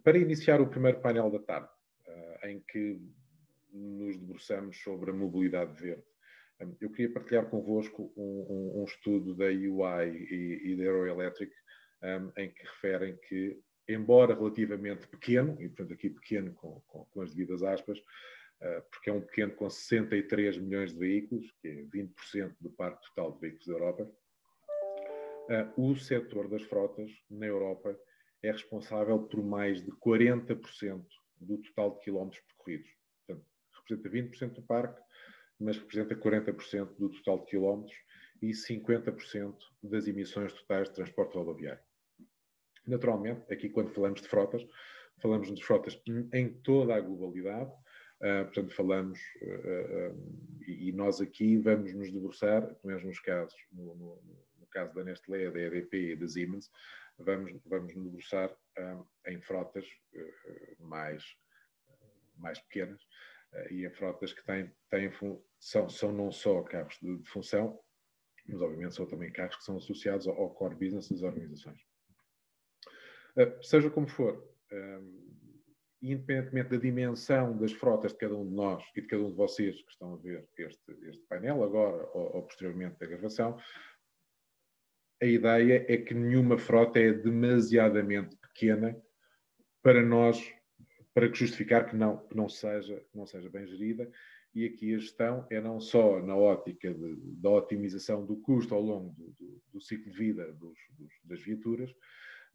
Para iniciar o primeiro painel da tarde, em que nos debruçamos sobre a mobilidade verde, eu queria partilhar convosco um estudo da UI e da Euroelectric, em que referem que, embora relativamente pequeno, e portanto aqui pequeno com as devidas aspas, porque é um pequeno com 63 milhões de veículos, que é 20% do parque total de veículos da Europa, o setor das frotas na Europa é responsável por mais de 40% do total de quilómetros percorridos. Portanto, representa 20% do parque, mas representa 40% do total de quilómetros e 50% das emissões totais de transporte rodoviário. Naturalmente, aqui quando falamos de frotas em toda a globalidade. Portanto, falamos, e nós aqui vamos nos debruçar, pelo menos nos casos, no caso da Nestlé, da EDP e da Siemens, vamos nos debruçar em frotas mais pequenas, e em frotas que são não só carros de função, mas obviamente são também carros que são associados ao core business das organizações. Seja como for, independentemente da dimensão das frotas de cada um de nós e de cada um de vocês que estão a ver este painel agora ou posteriormente da gravação, a ideia é que nenhuma frota é demasiadamente pequena para que justificar que não seja bem gerida. E aqui a gestão é não só na ótica da otimização do custo ao longo do ciclo de vida das viaturas,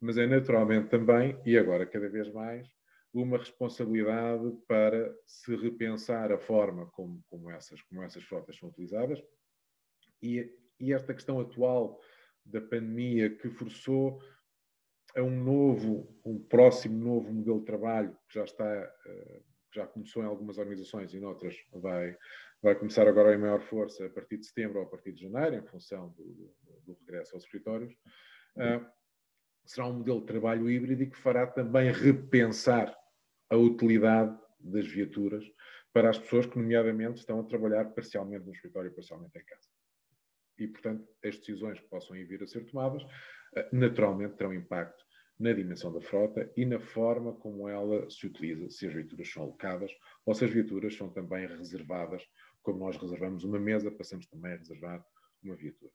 mas é naturalmente também, e agora cada vez mais, uma responsabilidade para se repensar a forma como essas frotas são utilizadas. E esta questão atual da pandemia que forçou a um próximo novo modelo de trabalho que já começou em algumas organizações e noutras vai começar agora em maior força a partir de setembro ou a partir de janeiro, em função do regresso aos escritórios. Será um modelo de trabalho híbrido e que fará também repensar a utilidade das viaturas para as pessoas que, nomeadamente, estão a trabalhar parcialmente no escritório e parcialmente em casa. E, portanto, as decisões que possam vir a ser tomadas, naturalmente, terão impacto na dimensão da frota e na forma como ela se utiliza, se as viaturas são alocadas ou se as viaturas são também reservadas, como nós reservamos uma mesa, passamos também a reservar uma viatura.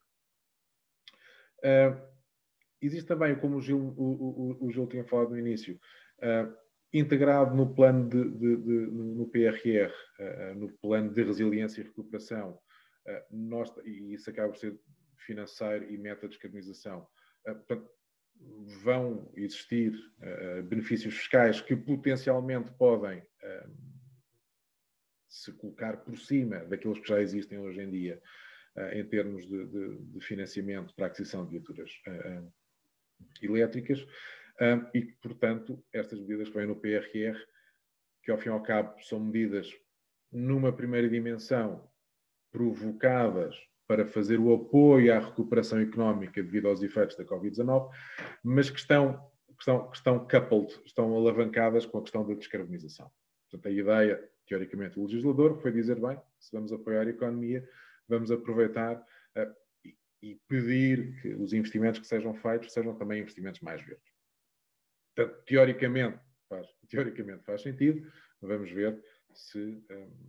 Existe também, como o Gil tinha falado no início, integrado no plano no PRR, no plano de resiliência e recuperação, e isso acaba por ser financeiro e meta de descarbonização. Portanto, vão existir benefícios fiscais que potencialmente podem se colocar por cima daqueles que já existem hoje em dia, em termos de financiamento para a aquisição de viaturas elétricas, e que, portanto, estas medidas que vêm no PRR, que ao fim e ao cabo são medidas numa primeira dimensão provocadas para fazer o apoio à recuperação económica devido aos efeitos da Covid-19, mas que estão coupled, estão alavancadas com a questão da descarbonização. Portanto, a ideia, teoricamente, do legislador foi dizer, bem, se vamos apoiar a economia, vamos aproveitar e pedir que os investimentos que sejam feitos sejam também investimentos mais verdes. Portanto, teoricamente faz sentido, vamos ver se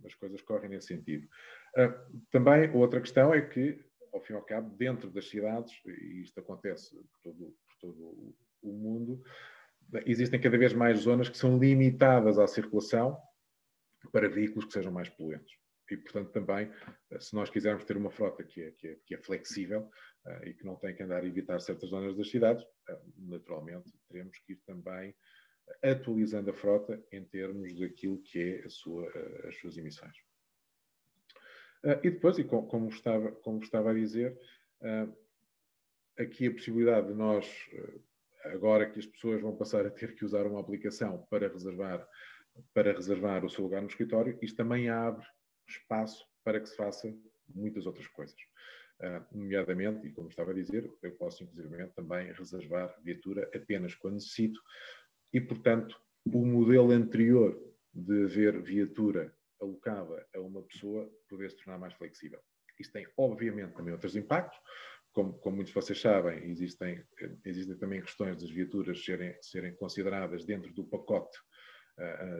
as coisas correm nesse sentido. Também, outra questão é que, ao fim e ao cabo, dentro das cidades, e isto acontece por todo o mundo, existem cada vez mais zonas que são limitadas à circulação para veículos que sejam mais poluentes. E, portanto, também, se nós quisermos ter uma frota que é flexível e que não tem que andar a evitar certas zonas das cidades, naturalmente, teremos que ir também atualizando a frota em termos daquilo que é as suas emissões. E depois, e como estava a dizer, aqui a possibilidade de nós, agora que as pessoas vão passar a ter que usar uma aplicação para reservar o seu lugar no escritório, isto também abre espaço para que se faça muitas outras coisas. Nomeadamente, e como estava a dizer, eu posso inclusive também reservar viatura apenas quando necessito e, portanto, o modelo anterior de haver viatura alocada a uma pessoa poder se tornar mais flexível. Isto tem, obviamente, também outros impactos. Como muitos de vocês sabem, existem também questões das viaturas serem consideradas dentro do pacote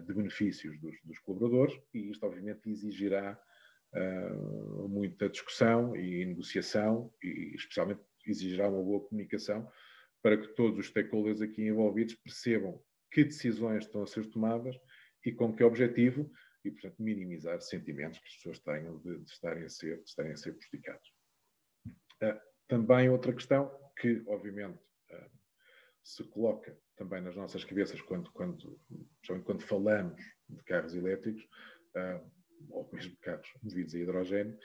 de benefícios dos colaboradores, e isto, obviamente, exigirá muita discussão e negociação, e especialmente exigirá uma boa comunicação para que todos os stakeholders aqui envolvidos percebam que decisões estão a ser tomadas e com que objetivo, e, portanto, minimizar sentimentos que as pessoas tenham de estarem a ser prejudicados. Também outra questão que, obviamente, se coloca também nas nossas cabeças quando falamos de carros elétricos, ou mesmo carros movidos a hidrogênio,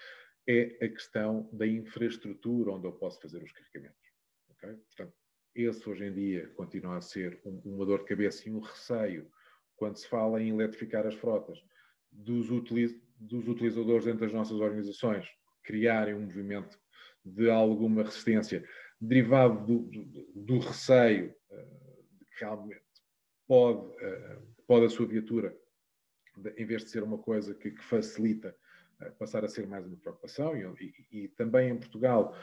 é a questão da infraestrutura onde eu posso fazer os carregamentos. Okay? Portanto, esse hoje em dia continua a ser uma dor de cabeça e um receio quando se fala em eletrificar as frotas dos utilizadores dentro das nossas organizações, criarem um movimento de alguma resistência derivado do receio de que realmente pode a sua viatura, em vez de ser uma coisa que facilita, passar a ser mais uma preocupação. E também em Portugal,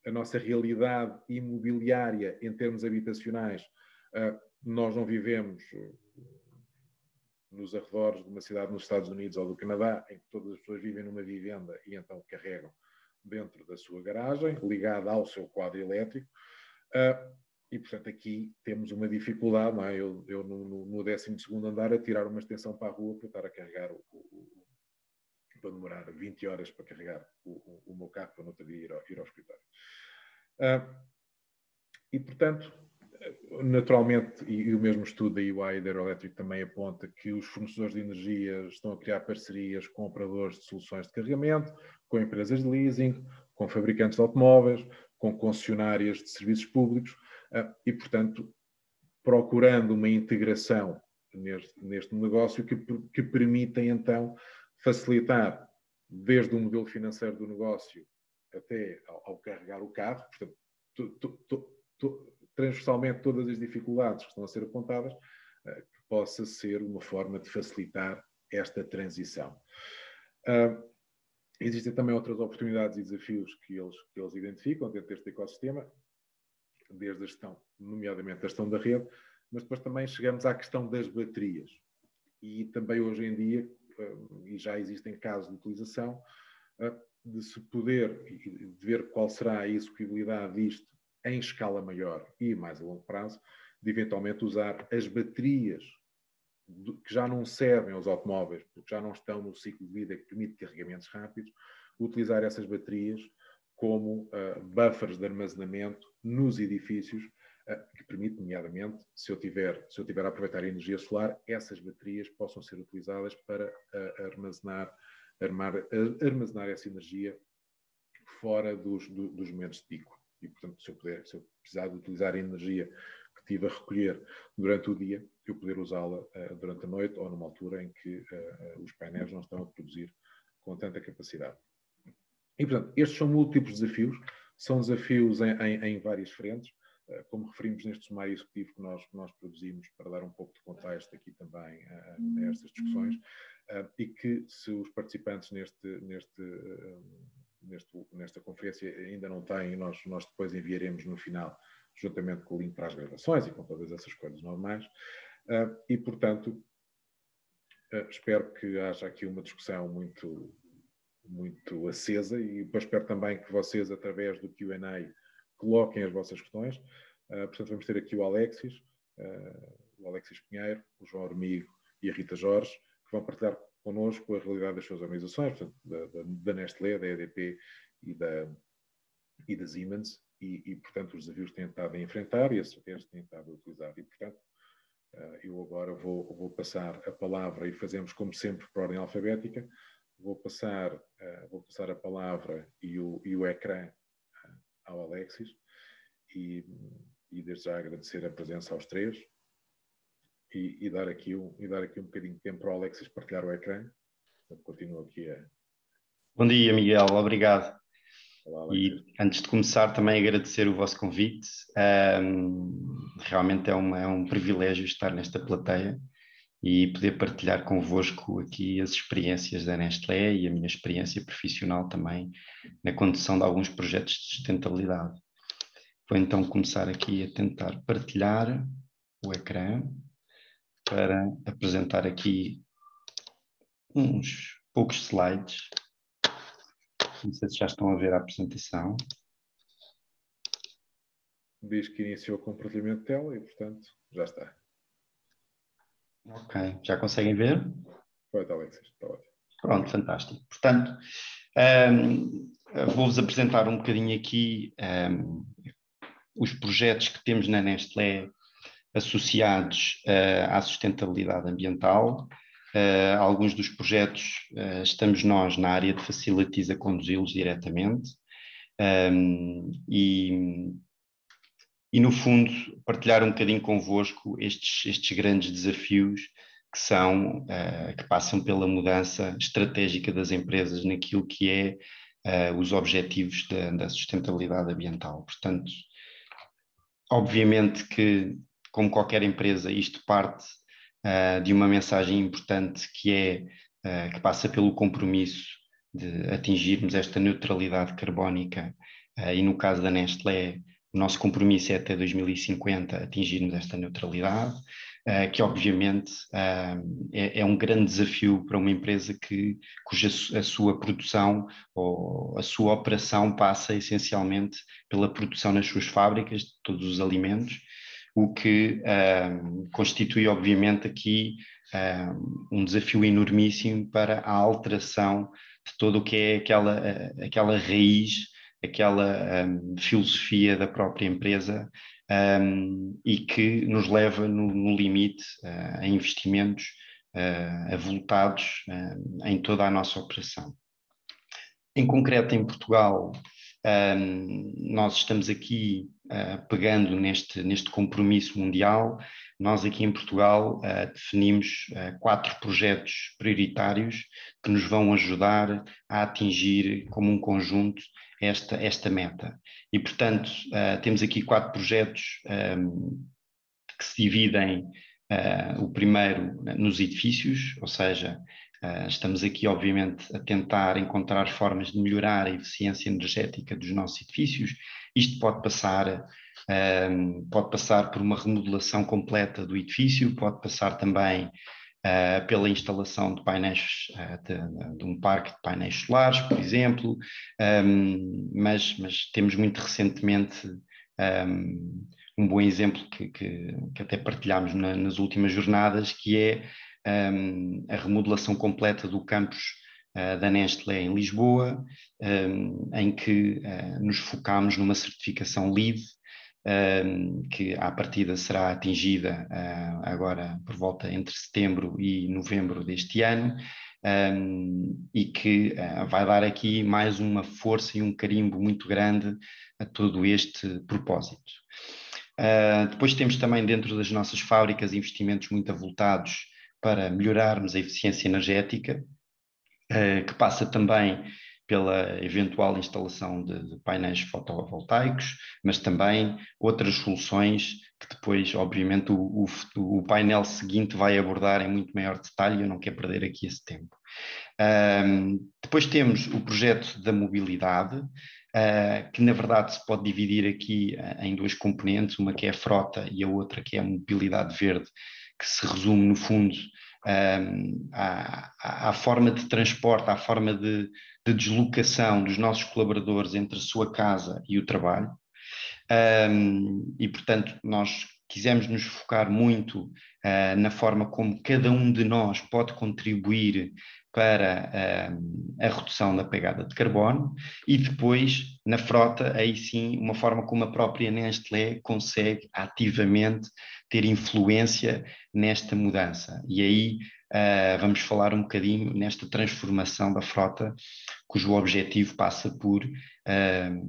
a nossa realidade imobiliária em termos habitacionais, nós não vivemos nos arredores de uma cidade nos Estados Unidos ou do Canadá, em que todas as pessoas vivem numa vivenda e então carregam dentro da sua garagem, ligada ao seu quadro elétrico. E, portanto, aqui temos uma dificuldade, não é? Eu no 12º andar, a tirar uma extensão para a rua para estar a carregar para demorar 20 horas para carregar o meu carro para no outro dia ir ao escritório. E, portanto, naturalmente, e o mesmo estudo da EY da Euroelectric também aponta que os fornecedores de energia estão a criar parcerias com operadores de soluções de carregamento, com empresas de leasing, com fabricantes de automóveis, com concessionárias de serviços públicos, e, portanto, procurando uma integração neste negócio que permita, então, facilitar desde o modelo financeiro do negócio até ao carregar o carro, portanto, transversalmente todas as dificuldades que estão a ser apontadas, que possa ser uma forma de facilitar esta transição. Existem também outras oportunidades e desafios que eles identificam dentro deste ecossistema, desde a gestão, nomeadamente a gestão da rede, mas depois também chegamos à questão das baterias. E também hoje em dia, e já existem casos de utilização, de se poder e de ver qual será a execuibilidade disto em escala maior e mais a longo prazo, de eventualmente usar as baterias que já não servem aos automóveis, porque já não estão no ciclo de vida que permite carregamentos rápidos, utilizar essas baterias como buffers de armazenamento nos edifícios, que permite, nomeadamente, se eu tiver a aproveitar a energia solar, essas baterias possam ser utilizadas para armazenar essa energia fora dos momentos de pico. E, portanto, se eu precisar de utilizar a energia que estive a recolher durante o dia, eu poder usá-la durante a noite ou numa altura em que os painéis não estão a produzir com tanta capacidade. E, portanto, estes são múltiplos desafios, são desafios em várias frentes, como referimos neste sumário executivo que nós produzimos para dar um pouco de contexto aqui também a estas discussões, e que, se os participantes nesta conferência ainda não têm, nós depois enviaremos no final, juntamente com o link para as gravações e com todas essas coisas normais. E, portanto, espero que haja aqui uma discussão muito acesa, e depois espero também que vocês, através do Q&A, coloquem as vossas questões. Portanto, vamos ter aqui o Alexis Pinheiro, o João Armigo e a Rita Jorge, que vão partilhar connosco a realidade das suas organizações, portanto, da Nestlé, da EDP e da Siemens, e, portanto, os desafios que têm estado a enfrentar e as estratégias que têm estado a utilizar. E, portanto, eu agora vou passar a palavra, e fazemos como sempre por ordem alfabética, vou passar a palavra e o ecrã ao Alexis, e desde já agradecer a presença aos três, e dar aqui um bocadinho de tempo para o Alexis partilhar o ecrã. Portanto, continuo aqui a... Bom dia, Miguel, obrigado. Olá, e antes de começar, também agradecer o vosso convite. Realmente é um privilégio estar nesta plateia e poder partilhar convosco aqui as experiências da Nestlé e a minha experiência profissional também na condução de alguns projetos de sustentabilidade. Vou então começar aqui a tentar partilhar o ecrã para apresentar aqui uns poucos slides. Não sei se já estão a ver a apresentação. Diz que iniciou o compartilhamento de tela e, portanto, já está. Ok, já conseguem ver? Pode, Alexis, está ótimo. Pronto, fantástico. Portanto, vou-vos apresentar um bocadinho aqui os projetos que temos na Nestlé associados à sustentabilidade ambiental. Alguns dos projetos estamos nós na área de facilities a conduzi-los diretamente. E no fundo partilhar um bocadinho convosco estes grandes desafios que passam pela mudança estratégica das empresas naquilo que é os objetivos da sustentabilidade ambiental. Portanto, obviamente que, como qualquer empresa, isto parte de uma mensagem importante que passa pelo compromisso de atingirmos esta neutralidade carbónica e no caso da Nestlé, o nosso compromisso é até 2050 atingirmos esta neutralidade, que obviamente é um grande desafio para uma empresa cuja a sua produção ou a sua operação passa essencialmente pela produção nas suas fábricas de todos os alimentos, o que constitui obviamente aqui um desafio enormíssimo para a alteração de todo o que é aquela raiz, aquela filosofia da própria empresa e que nos leva no limite a investimentos avultados em toda a nossa operação. Em concreto, em Portugal, nós estamos aqui pegando neste compromisso mundial. Nós aqui em Portugal definimos 4 projetos prioritários que nos vão ajudar a atingir como um conjunto esta meta. E, portanto, temos aqui 4 projetos que se dividem, o primeiro nos edifícios, ou seja, estamos aqui, obviamente, a tentar encontrar formas de melhorar a eficiência energética dos nossos edifícios. Isto pode passar por uma remodelação completa do edifício, pode passar também pela instalação de painéis, de um parque de painéis solares, por exemplo, mas temos muito recentemente um bom exemplo que até partilhámos nas últimas jornadas, que é a remodelação completa do campus da Nestlé em Lisboa, em que nos focámos numa certificação LEED, que à partida será atingida agora por volta entre setembro e novembro deste ano, e que vai dar aqui mais uma força e um carimbo muito grande a todo este propósito. Depois temos também dentro das nossas fábricas investimentos muito avultados para melhorarmos a eficiência energética, que passa também pela eventual instalação de painéis fotovoltaicos, mas também outras soluções que depois, obviamente, o painel seguinte vai abordar em muito maior detalhe, eu não quero perder aqui esse tempo. Depois temos o projeto da mobilidade, que na verdade se pode dividir aqui em 2 componentes, uma que é a frota e a outra que é a mobilidade verde, que se resume no fundo à forma de transporte, à forma de deslocação dos nossos colaboradores entre a sua casa e o trabalho. E, portanto, nós quisemos nos focar muito na forma como cada um de nós pode contribuir para a redução da pegada de carbono, e depois, na frota, aí sim, uma forma como a própria Nestlé consegue ativamente ter influência nesta mudança. E aí vamos falar um bocadinho nesta transformação da frota, cujo objetivo passa por,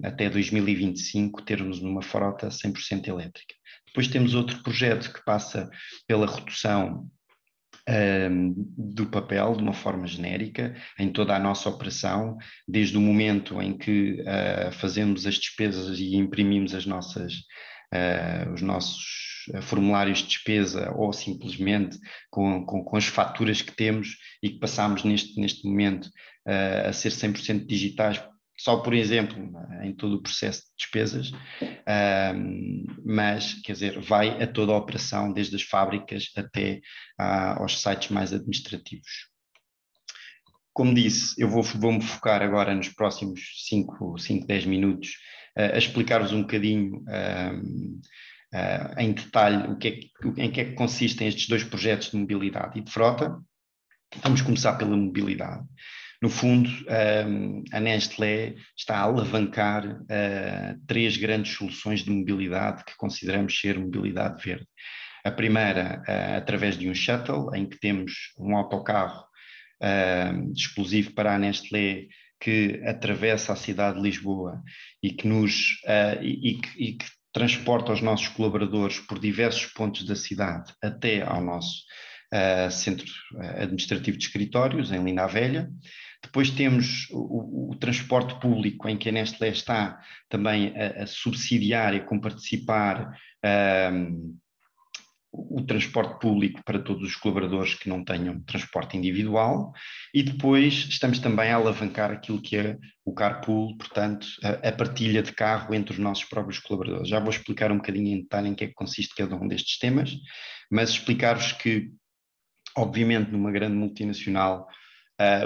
até 2025, termos uma frota 100% elétrica. Depois temos outro projeto que passa pela redução do papel de uma forma genérica em toda a nossa operação, desde o momento em que fazemos as despesas e imprimimos as nossas os nossos formulários de despesa ou simplesmente com as faturas que temos e que passamos neste momento a ser 100% digitais, só por exemplo, em todo o processo de despesas, mas, quer dizer, vai a toda a operação, desde as fábricas até aos sites mais administrativos. Como disse, eu vou-me focar agora nos próximos 10 minutos a explicar-vos um bocadinho em detalhe em que é que consistem estes dois projetos de mobilidade e de frota. Vamos começar pela mobilidade. No fundo, a Nestlé está a alavancar 3 grandes soluções de mobilidade que consideramos ser mobilidade verde. A primeira, através de um shuttle, em que temos um autocarro exclusivo para a Nestlé que atravessa a cidade de Lisboa e que que transporta os nossos colaboradores por diversos pontos da cidade até ao nosso centro administrativo de escritórios, em Linda a Velha. Depois temos o transporte público, em que a Nestlé está também a subsidiar e a comparticipar o transporte público para todos os colaboradores que não tenham transporte individual, e depois estamos também a alavancar aquilo que é o carpool, portanto, a partilha de carro entre os nossos próprios colaboradores. Já vou explicar um bocadinho em detalhe em que é que consiste cada um destes temas, mas explicar-vos que, obviamente, numa grande multinacional,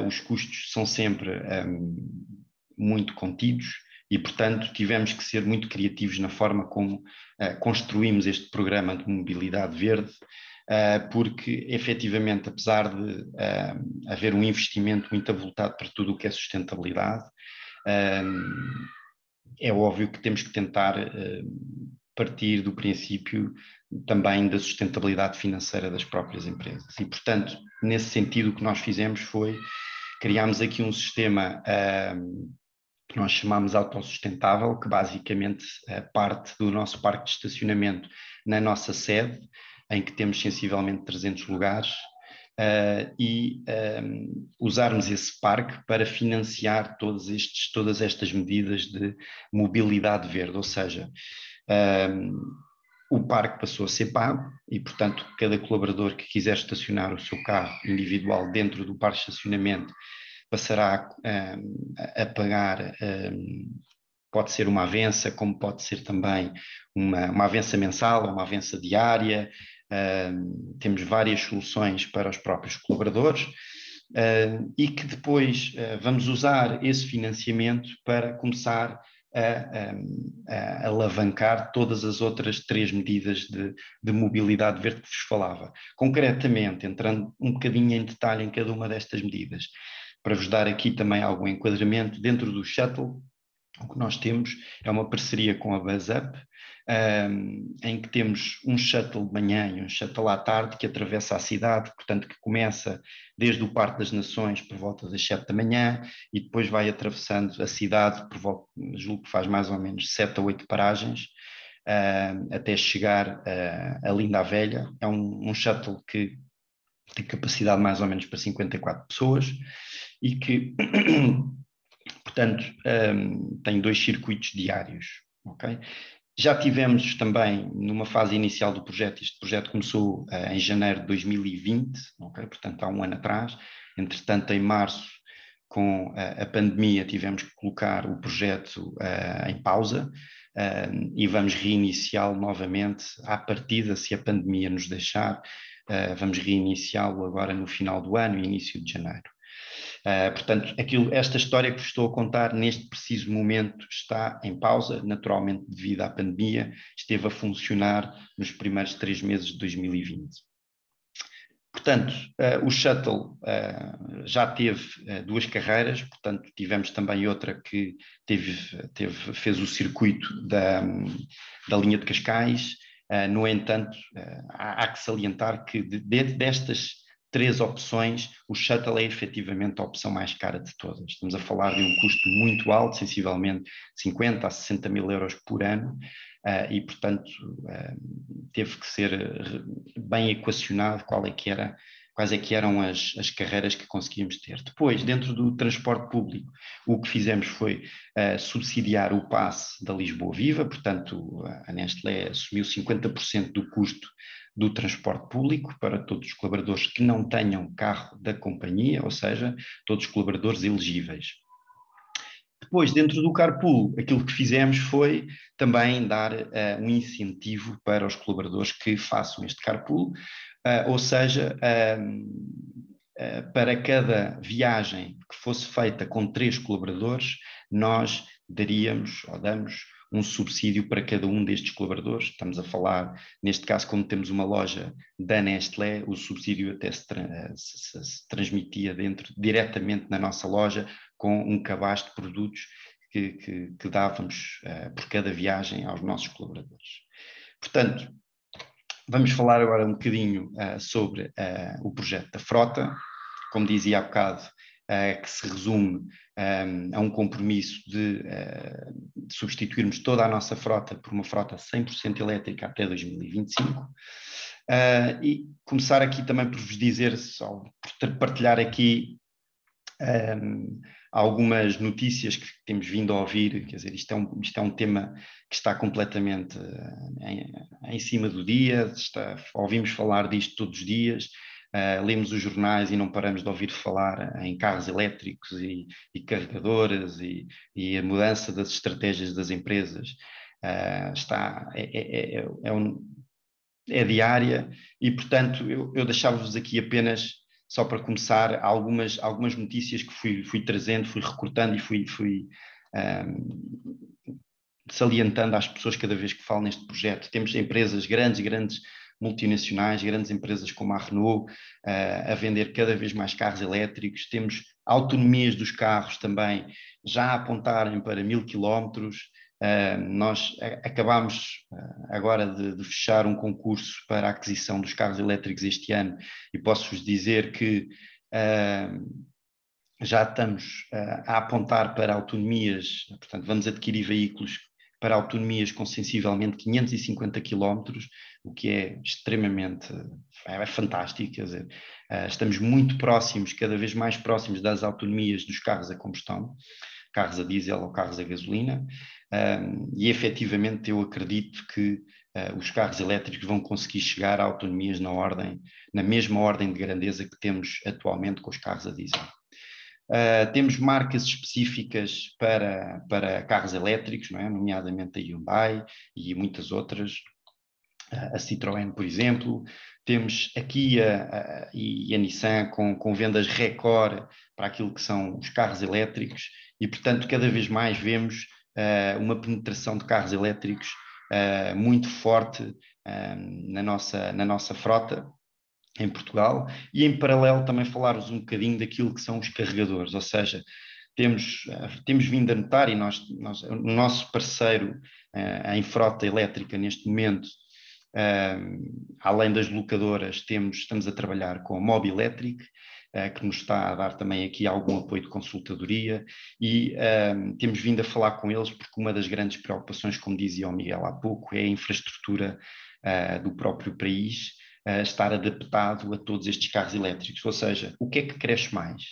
os custos são sempre muito contidos e, portanto, tivemos que ser muito criativos na forma como construímos este programa de mobilidade verde, porque, efetivamente, apesar de haver um investimento muito avultado para tudo o que é sustentabilidade, é óbvio que temos que tentar partir do princípio também da sustentabilidade financeira das próprias empresas. E, portanto, nesse sentido, o que nós fizemos foi criámos aqui um sistema que nós chamamos autossustentável, que basicamente parte do nosso parque de estacionamento na nossa sede, em que temos sensivelmente 300 lugares, e usarmos esse parque para financiar todas estas medidas de mobilidade verde, ou seja, o parque passou a ser pago e, portanto, cada colaborador que quiser estacionar o seu carro individual dentro do parque de estacionamento passará a pagar, pode ser uma avença, como pode ser também uma avença mensal ou uma avença diária. Temos várias soluções para os próprios colaboradores e que depois vamos usar esse financiamento para começar a alavancar todas as outras 3 medidas de mobilidade verde que vos falava. Concretamente, entrando um bocadinho em detalhe em cada uma destas medidas, para vos dar aqui também algum enquadramento, dentro do shuttle, o que nós temos é uma parceria com a BuzzUp, em que temos um shuttle de manhã e um shuttle à tarde que atravessa a cidade, portanto que começa desde o Parque das Nações por volta das 7 da manhã e depois vai atravessando a cidade por volta, julgo que faz mais ou menos 7 a 8 paragens, até chegar a Linda a Velha. É um shuttle que tem capacidade mais ou menos para 54 pessoas e que, portanto, tem 2 circuitos diários, ok? Já tivemos também, numa fase inicial do projeto, este projeto começou em janeiro de 2020, okay? Portanto, há um ano atrás. Entretanto, em março, com a pandemia, tivemos que colocar o projeto em pausa e vamos reiniciá-lo novamente à partida, se a pandemia nos deixar, vamos reiniciá-lo agora no final do ano e início de janeiro. Portanto, esta história que vos estou a contar neste preciso momento está em pausa, naturalmente devido à pandemia, esteve a funcionar nos primeiros 3 meses de 2020. Portanto, o shuttle já teve 2 carreiras, portanto tivemos também outra que fez o circuito da linha de Cascais. No entanto, há que salientar que destas 3 opções, o shuttle é efetivamente a opção mais cara de todas. Estamos a falar de um custo muito alto, sensivelmente 50 a 60 mil euros por ano, e, portanto, teve que ser bem equacionado qual é que era quais é que eram as carreiras que conseguíamos ter. Depois, dentro do transporte público, o que fizemos foi subsidiar o passe da Lisboa Viva, portanto, a Nestlé assumiu 50% do custo do transporte público para todos os colaboradores que não tenham carro da companhia, ou seja, todos os colaboradores elegíveis. Depois, dentro do carpool, aquilo que fizemos foi também dar um incentivo para os colaboradores que façam este carpool, ou seja, para cada viagem que fosse feita com 3 colaboradores, nós daríamos ou damos um subsídio para cada um destes colaboradores. Estamos a falar, neste caso, como temos uma loja da Nestlé, o subsídio até se transmitia diretamente na nossa loja, com um cabaz de produtos que dávamos por cada viagem aos nossos colaboradores. Portanto, vamos falar agora um bocadinho sobre o projeto da frota, como dizia há bocado, que se resume a um compromisso de substituirmos toda a nossa frota por uma frota 100% elétrica até 2025. E começar aqui também por vos dizer, só por partilhar aqui algumas notícias que temos vindo a ouvir. Quer dizer, isto é um tema que está completamente em cima do dia, ouvimos falar disto todos os dias, lemos os jornais e não paramos de ouvir falar em carros elétricos e carregadoras e a mudança das estratégias das empresas. É diária e, portanto, eu deixava-vos aqui apenas, só para começar, algumas notícias que fui trazendo, fui recortando e fui salientando às pessoas cada vez que falo neste projeto. Temos empresas grandes multinacionais, grandes empresas como a Renault, a vender cada vez mais carros elétricos. Temos autonomias dos carros também já a apontarem para 1000 km. Nós acabámos agora de fechar um concurso para a aquisição dos carros elétricos este ano e posso-vos dizer que já estamos a apontar para autonomias, portanto vamos adquirir veículos para autonomias com sensivelmente 550 km, o que é extremamente fantástico. Quer dizer, estamos muito próximos, cada vez mais próximos das autonomias dos carros a combustão, carros a diesel ou carros a gasolina, e efetivamente eu acredito que os carros elétricos vão conseguir chegar a autonomias na mesma ordem de grandeza que temos atualmente com os carros a diesel. Temos marcas específicas para carros elétricos, não é? Nomeadamente a Hyundai e muitas outras, a Citroën, por exemplo. Temos a Kia e a Nissan com vendas recorde para aquilo que são os carros elétricos e, portanto, cada vez mais vemos uma penetração de carros elétricos muito forte na nossa frota em Portugal, e em paralelo também falar-vos um bocadinho daquilo que são os carregadores, ou seja, temos vindo a notar, e o nosso parceiro em frota elétrica neste momento, além das locadoras, estamos a trabalhar com a Mobiletric, que nos está a dar também aqui algum apoio de consultadoria, e temos vindo a falar com eles porque uma das grandes preocupações, como dizia o Miguel há pouco, é a infraestrutura do próprio país, estar adaptado a todos estes carros elétricos. Ou seja, o que é que cresce mais?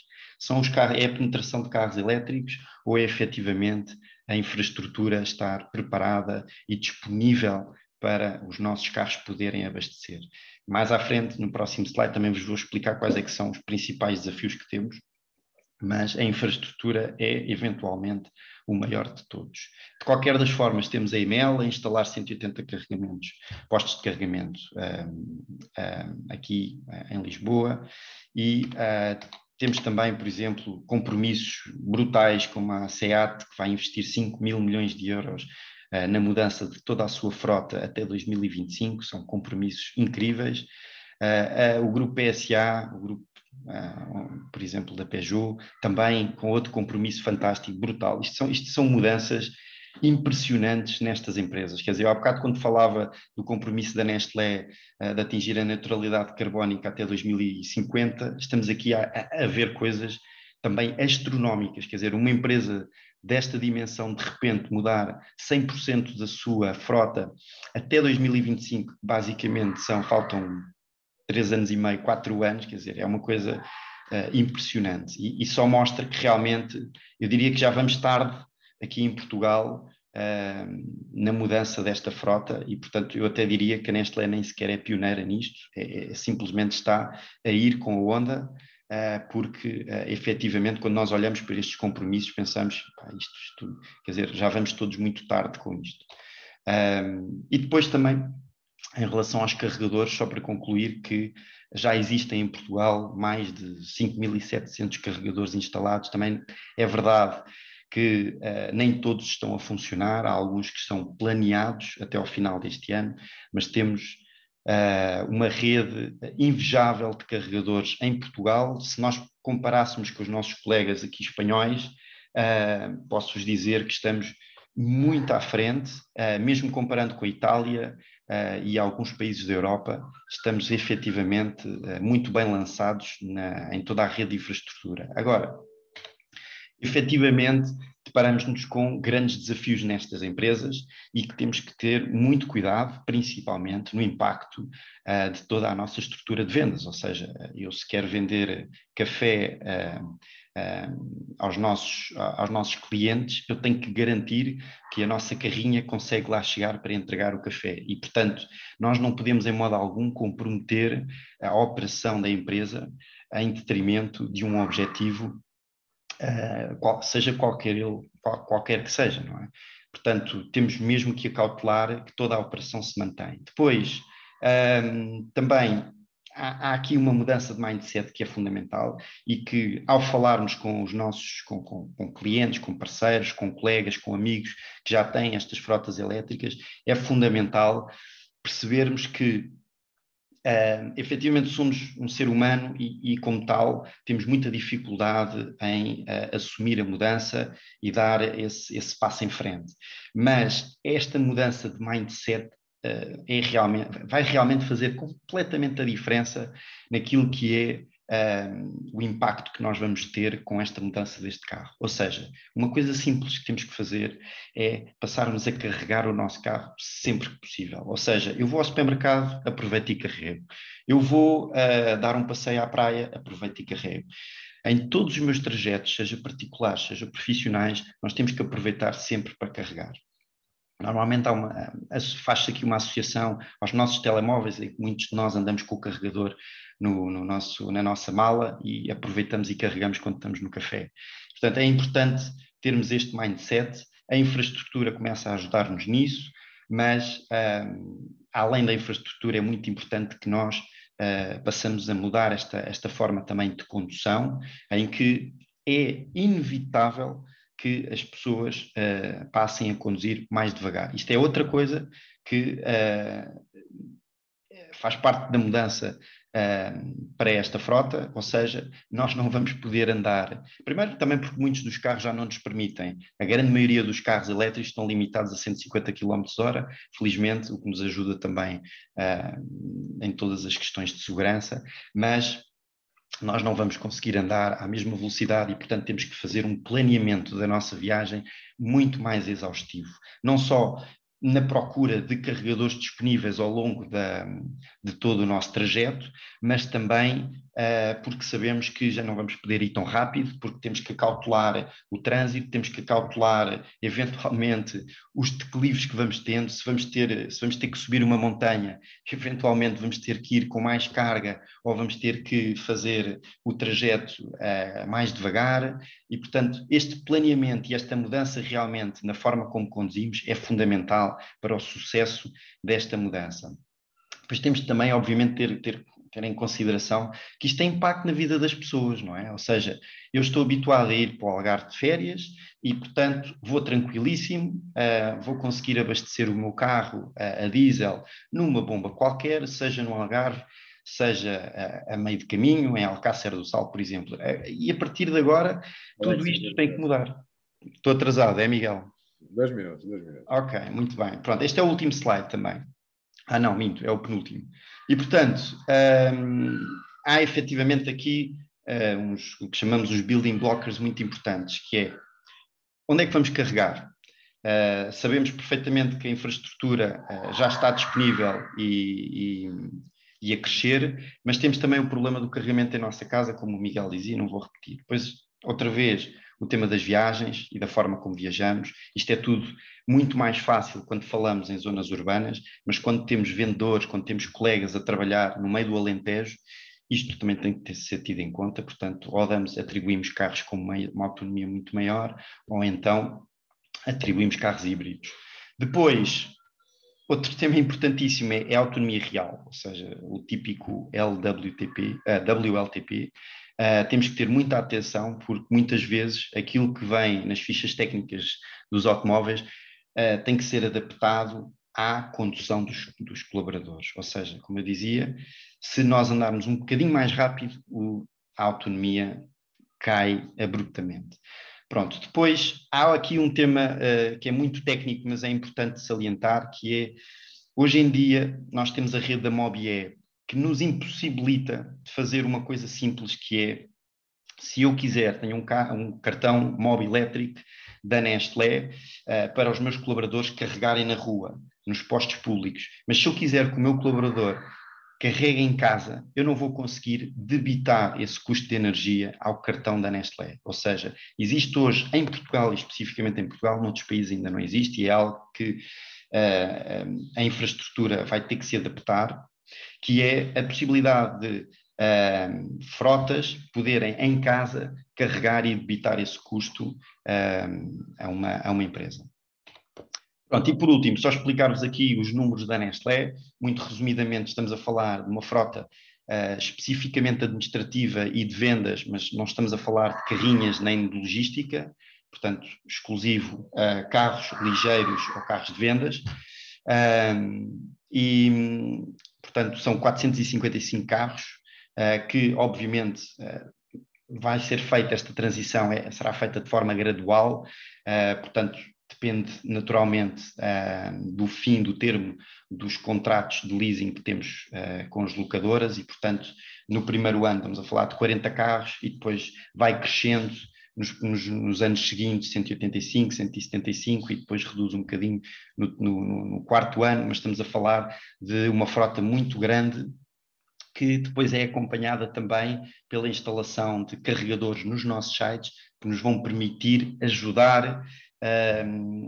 É a penetração de carros elétricos ou é efetivamente a infraestrutura estar preparada e disponível para os nossos carros poderem abastecer? Mais à frente, no próximo slide, também vos vou explicar quais é que são os principais desafios que temos, mas a infraestrutura é eventualmente o maior de todos. De qualquer das formas, temos a EML a instalar 180 postos de carregamento aqui em Lisboa, e temos também, por exemplo, compromissos brutais como a SEAT, que vai investir 5 mil milhões de euros na mudança de toda a sua frota até 2025, são compromissos incríveis. O grupo PSA, o grupo, por exemplo, da Peugeot, também com outro compromisso fantástico, brutal. Isto são mudanças impressionantes nestas empresas. Quer dizer, eu há bocado, quando falava do compromisso da Nestlé de atingir a neutralidade carbónica até 2050, estamos aqui a ver coisas também astronómicas. Quer dizer, uma empresa desta dimensão, de repente mudar 100% da sua frota até 2025, basicamente faltam 3 anos e meio, 4 anos, quer dizer, é uma coisa impressionante e só mostra que realmente, eu diria que já vamos tarde aqui em Portugal na mudança desta frota e, portanto, eu até diria que a Nestlé nem sequer é pioneira nisto, simplesmente está a ir com a onda, porque efetivamente quando nós olhamos para estes compromissos pensamos, pá, isto, quer dizer, já vamos todos muito tarde com isto. E depois também, em relação aos carregadores, só para concluir que já existem em Portugal mais de 5.700 carregadores instalados. Também é verdade que nem todos estão a funcionar, há alguns que estão planeados até ao final deste ano, mas temos uma rede invejável de carregadores em Portugal. Se nós comparássemos com os nossos colegas aqui espanhóis, posso-vos dizer que estamos muito à frente, mesmo comparando com a Itália e alguns países da Europa, estamos efetivamente muito bem lançados em toda a rede de infraestrutura. Agora, efetivamente, deparamos-nos com grandes desafios nestas empresas e que temos que ter muito cuidado, principalmente no impacto de toda a nossa estrutura de vendas. Ou seja, eu se quero vender café aos nossos clientes, eu tenho que garantir que a nossa carrinha consegue lá chegar para entregar o café. E, portanto, nós não podemos em modo algum comprometer a operação da empresa em detrimento de um objetivo seja qualquer que seja, não é? Portanto, temos mesmo que acautelar que toda a operação se mantém. Depois, também há aqui uma mudança de mindset que é fundamental e que, ao falarmos com os nossos com clientes, com parceiros, com colegas, com amigos que já têm estas frotas elétricas, é fundamental percebermos que efetivamente somos um ser humano e como tal, temos muita dificuldade em assumir a mudança e dar esse passo em frente. Mas esta mudança de mindset vai realmente fazer completamente a diferença naquilo que é o impacto que nós vamos ter com esta mudança deste carro. Ou seja, uma coisa simples que temos que fazer é passarmos a carregar o nosso carro sempre que possível. Ou seja, eu vou ao supermercado, aproveito e carrego. Eu vou dar um passeio à praia, aproveito e carrego. Em todos os meus trajetos, seja particulares, seja profissionais, nós temos que aproveitar sempre para carregar. Normalmente faz-se aqui uma associação aos nossos telemóveis, em que muitos de nós andamos com o carregador na nossa mala e aproveitamos e carregamos quando estamos no café. Portanto, é importante termos este mindset. A infraestrutura começa a ajudar-nos nisso, mas além da infraestrutura é muito importante que nós passamos a mudar esta forma também de condução, em que é inevitável que as pessoas passem a conduzir mais devagar. Isto é outra coisa que faz parte da mudança para esta frota, ou seja, nós não vamos poder andar, primeiro também porque muitos dos carros já não nos permitem, a grande maioria dos carros elétricos estão limitados a 150 km/h, felizmente, o que nos ajuda também em todas as questões de segurança, mas nós não vamos conseguir andar à mesma velocidade e, portanto, temos que fazer um planeamento da nossa viagem muito mais exaustivo. Não só na procura de carregadores disponíveis ao longo de todo o nosso trajeto, mas também porque sabemos que já não vamos poder ir tão rápido, porque temos que cautelar o trânsito, temos que cautelar eventualmente os declives que vamos tendo, se vamos ter que subir uma montanha, eventualmente vamos ter que ir com mais carga ou vamos ter que fazer o trajeto mais devagar e, portanto, este planeamento e esta mudança realmente na forma como conduzimos é fundamental para o sucesso desta mudança. Depois temos também, obviamente, ter em consideração que isto tem impacto na vida das pessoas, não é? Ou seja, eu estou habituado a ir para o Algarve de férias e, portanto, vou tranquilíssimo, vou conseguir abastecer o meu carro a diesel numa bomba qualquer, seja no Algarve, seja a meio de caminho, em Alcácer do Sal, por exemplo. E a partir de agora, tudo isto tem que mudar. Estou atrasado, é, Miguel? 2 minutos, 2 minutos. Ok, muito bem. Pronto, este é o último slide também. Não, minto, é o penúltimo. E, portanto, há efetivamente aqui o que chamamos os building blockers muito importantes, que é onde é que vamos carregar? Sabemos perfeitamente que a infraestrutura já está disponível e e a crescer, mas temos também o problema do carregamento em nossa casa, como o Miguel dizia, não vou repetir. Depois, outra vez, o tema das viagens e da forma como viajamos. Isto é tudo muito mais fácil quando falamos em zonas urbanas, mas quando temos vendedores, quando temos colegas a trabalhar no meio do Alentejo, isto também tem que ser tido em conta. Portanto, ou atribuímos carros com uma autonomia muito maior, ou então atribuímos carros híbridos. Depois, outro tema importantíssimo é a autonomia real, ou seja, o típico WLTP. Temos que ter muita atenção, porque muitas vezes aquilo que vem nas fichas técnicas dos automóveis tem que ser adaptado à condução dos colaboradores. Ou seja, como eu dizia, se nós andarmos um bocadinho mais rápido, a autonomia cai abruptamente. Pronto, depois há aqui um tema que é muito técnico, mas é importante salientar, que é, hoje em dia, nós temos a rede da Mobie, que nos impossibilita de fazer uma coisa simples, que é, se eu quiser, tenho um cartão Mobi Electric da Nestlé para os meus colaboradores carregarem na rua, nos postos públicos. Mas se eu quiser que o meu colaborador carregue em casa, eu não vou conseguir debitar esse custo de energia ao cartão da Nestlé. Ou seja, existe hoje em Portugal, e especificamente em Portugal, noutros países ainda não existe, e é algo que a infraestrutura vai ter que se adaptar, que é a possibilidade de frotas poderem em casa carregar e debitar esse custo a uma empresa. Pronto, e por último, só explicar-vos aqui os números da Nestlé. Muito resumidamente, estamos a falar de uma frota especificamente administrativa e de vendas, mas não estamos a falar de carrinhas nem de logística, portanto, exclusivo a carros ligeiros ou carros de vendas. Portanto, são 455 carros que, obviamente, vai ser feita esta transição, será feita de forma gradual, portanto, depende naturalmente do fim do termo dos contratos de leasing que temos com as locadoras e, portanto, no primeiro ano estamos a falar de 40 carros e depois vai crescendo nos anos seguintes, 185, 175 e depois reduz um bocadinho no quarto ano, mas estamos a falar de uma frota muito grande que depois é acompanhada também pela instalação de carregadores nos nossos sites que nos vão permitir ajudar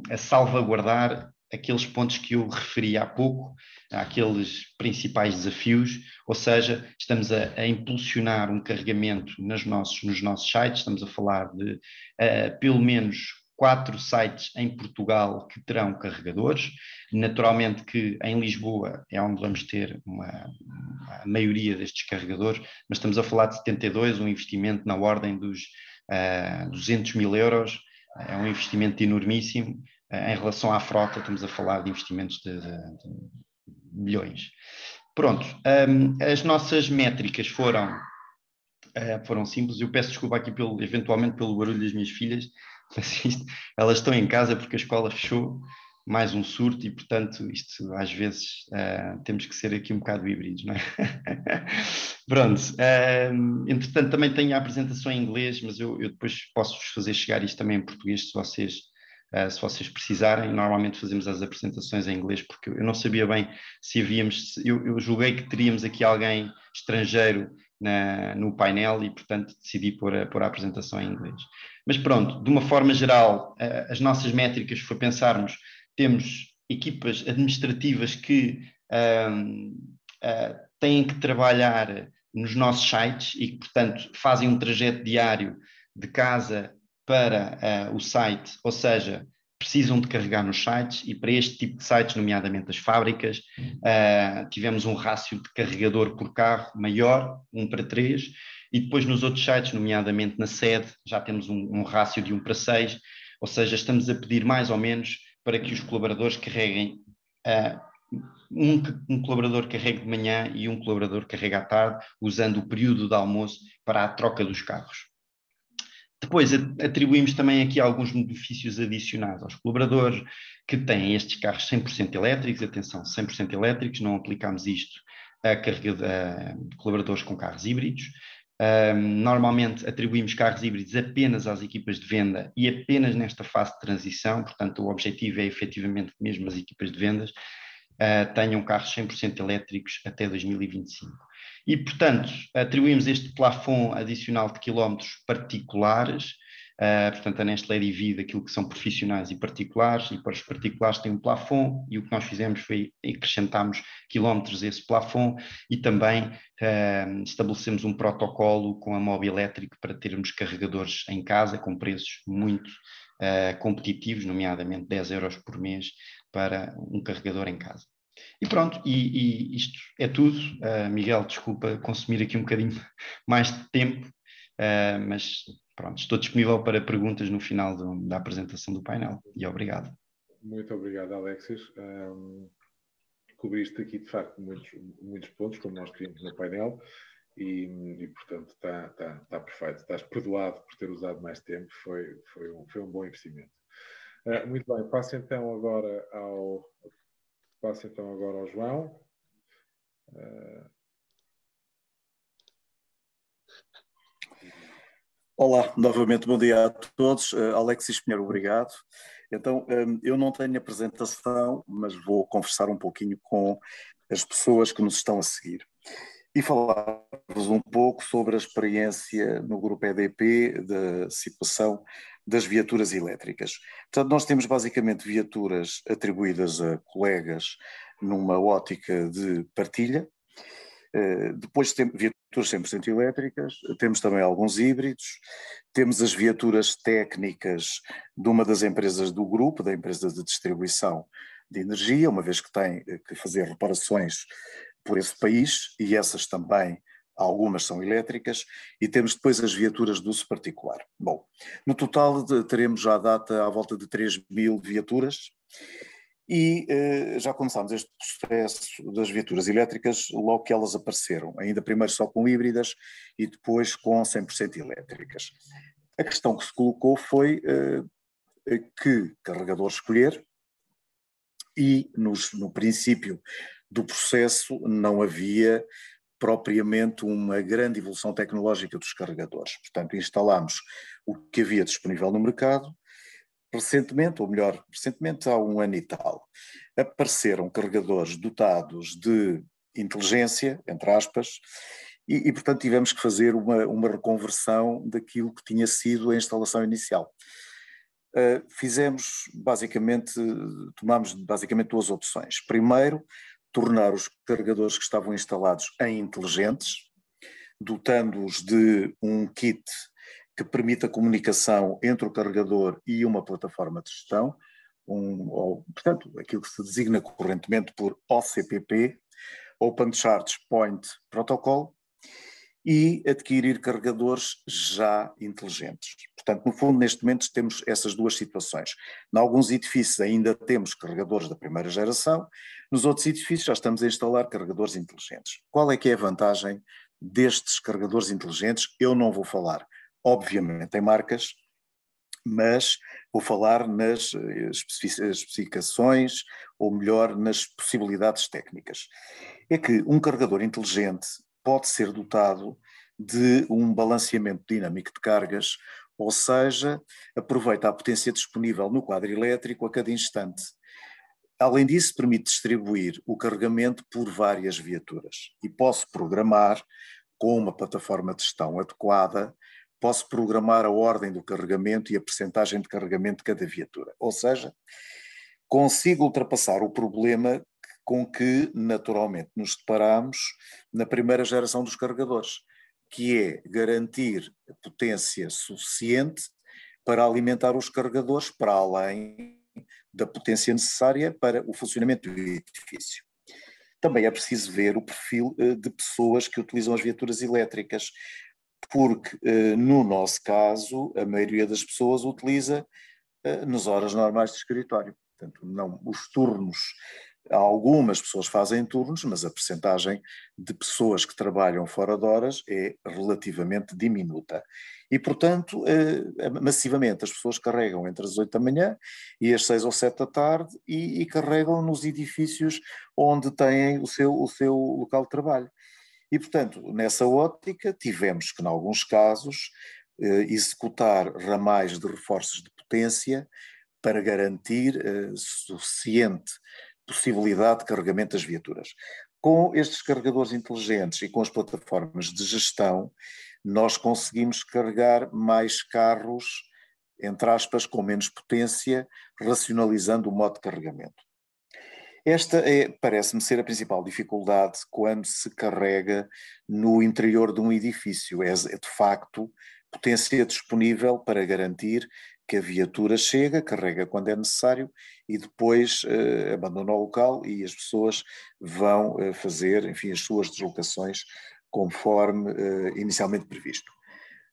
a salvaguardar aqueles pontos que eu referi há pouco, aqueles principais desafios, ou seja, estamos a impulsionar um carregamento nos nossos sites, estamos a falar de pelo menos 4 sites em Portugal que terão carregadores. Naturalmente que em Lisboa é onde vamos ter a maioria destes carregadores, mas estamos a falar de 72, um investimento na ordem dos 200 mil euros, é um investimento enormíssimo. Em relação à frota, estamos a falar de investimentos de milhões. Pronto, as nossas métricas foram simples. Eu peço desculpa aqui eventualmente pelo barulho das minhas filhas, mas elas estão em casa porque a escola fechou, mais um surto e, portanto, isto às vezes temos que ser aqui um bocado híbridos, não é? Pronto, entretanto também tenho a apresentação em inglês, mas eu depois posso-vos fazer chegar isto também em português se vocês precisarem. Normalmente fazemos as apresentações em inglês porque eu não sabia bem se eu julguei que teríamos aqui alguém estrangeiro no painel e, portanto, decidi pôr a apresentação em inglês. Mas pronto, de uma forma geral, as nossas métricas, se for pensarmos, temos equipas administrativas que têm que trabalhar nos nossos sites e que, portanto, fazem um trajeto diário de casa para o site, ou seja, precisam de carregar nos sites e para este tipo de sites, nomeadamente as fábricas, tivemos um rácio de carregador por carro maior, 1:3, e depois nos outros sites, nomeadamente na sede, já temos um rácio de 1:6, ou seja, estamos a pedir mais ou menos para que os colaboradores carreguem, um colaborador carregue de manhã e um colaborador carregue à tarde, usando o período de almoço para a troca dos carros. Depois atribuímos também aqui alguns benefícios adicionais aos colaboradores que têm estes carros 100% elétricos. Atenção, 100% elétricos, não aplicamos isto a colaboradores com carros híbridos. Normalmente atribuímos carros híbridos apenas às equipas de venda e apenas nesta fase de transição, portanto o objetivo é efetivamente mesmo as equipas de vendas. tenham carros 100% elétricos até 2025. E, portanto, atribuímos este plafond adicional de quilómetros particulares. Portanto, a Nestlé divide aquilo que são profissionais e particulares, e para os particulares tem um plafond, e o que nós fizemos foi acrescentarmos quilómetros a esse plafond, e também estabelecemos um protocolo com a Mobi Elétrico para termos carregadores em casa com preços muito competitivos, nomeadamente 10 euros por mês para um carregador em casa. E pronto, e isto é tudo. Miguel, desculpa consumir aqui um bocadinho mais de tempo, mas pronto, estou disponível para perguntas no final da apresentação do painel. E obrigado. Muito obrigado, Alexis. Cobriste aqui, de facto, muitos pontos, como nós queríamos no painel, e portanto, está perfeito. Estás perdoado por ter usado mais tempo, foi um bom investimento. Muito bem, passo então agora ao João. Olá, novamente bom dia a todos. Alexis Pinheiro, obrigado. Então, eu não tenho apresentação, mas vou conversar um pouquinho com as pessoas que nos estão a seguir e falar-vos um pouco sobre a experiência no Grupo EDP da situação das viaturas elétricas. Portanto, nós temos basicamente viaturas atribuídas a colegas numa ótica de partilha. Depois temos viaturas 100% elétricas, temos também alguns híbridos, temos as viaturas técnicas de uma das empresas do grupo, da empresa de distribuição de energia, uma vez que tem que fazer reparações por esse país, e essas também, algumas são elétricas, e temos depois as viaturas de uso particular. Bom, no total teremos já a data à volta de 3.000 viaturas, e já começámos este processo das viaturas elétricas logo que elas apareceram, ainda primeiro só com híbridas e depois com 100% elétricas. A questão que se colocou foi que carregador escolher, e no princípio do processo não havia propriamente uma grande evolução tecnológica dos carregadores. Portanto, instalámos o que havia disponível no mercado. Recentemente, ou melhor, recentemente há um ano e tal, apareceram carregadores dotados de inteligência, entre aspas, e portanto tivemos que fazer uma reconversão daquilo que tinha sido a instalação inicial. Tomámos basicamente duas opções. Primeiro, tornar os carregadores que estavam instalados em inteligentes, dotando-os de um kit que permite a comunicação entre o carregador e uma plataforma de gestão, portanto, aquilo que se designa correntemente por OCPP, Open Charge Point Protocol, e adquirir carregadores já inteligentes. Portanto, no fundo, neste momento temos essas duas situações. Em alguns edifícios ainda temos carregadores da primeira geração, nos outros edifícios já estamos a instalar carregadores inteligentes. Qual é que é a vantagem destes carregadores inteligentes? Eu não vou falar obviamente em marcas, mas vou falar nas especificações, ou melhor, nas possibilidades técnicas. É que um carregador inteligente pode ser dotado de um balanceamento dinâmico de cargas, ou seja, aproveita a potência disponível no quadro elétrico a cada instante. Além disso, permite distribuir o carregamento por várias viaturas e posso programar, com uma plataforma de gestão adequada, posso programar a ordem do carregamento e a percentagem de carregamento de cada viatura. Ou seja, consigo ultrapassar o problema com que naturalmente nos deparamos na primeira geração dos carregadores, que é garantir a potência suficiente para alimentar os carregadores para além da potência necessária para o funcionamento do edifício. Também é preciso ver o perfil de pessoas que utilizam as viaturas elétricas, porque no nosso caso a maioria das pessoas utiliza nas horas normais de escritório. Portanto, não, os turnos, algumas pessoas fazem turnos, mas a percentagem de pessoas que trabalham fora de horas é relativamente diminuta. E, portanto, massivamente as pessoas carregam entre as 8 da manhã e as 6 ou 7 da tarde e carregam nos edifícios onde têm o seu local de trabalho. E, portanto, nessa ótica, tivemos que, em alguns casos, executar ramais de reforços de potência para garantir suficiente possibilidade de carregamento das viaturas. Com estes carregadores inteligentes e com as plataformas de gestão, nós conseguimos carregar mais carros, entre aspas, com menos potência, racionalizando o modo de carregamento. Esta parece-me ser a principal dificuldade quando se carrega no interior de um edifício. É de facto potência disponível para garantir que a viatura chega, carrega quando é necessário e depois abandona o local e as pessoas vão fazer, enfim, as suas deslocações conforme inicialmente previsto.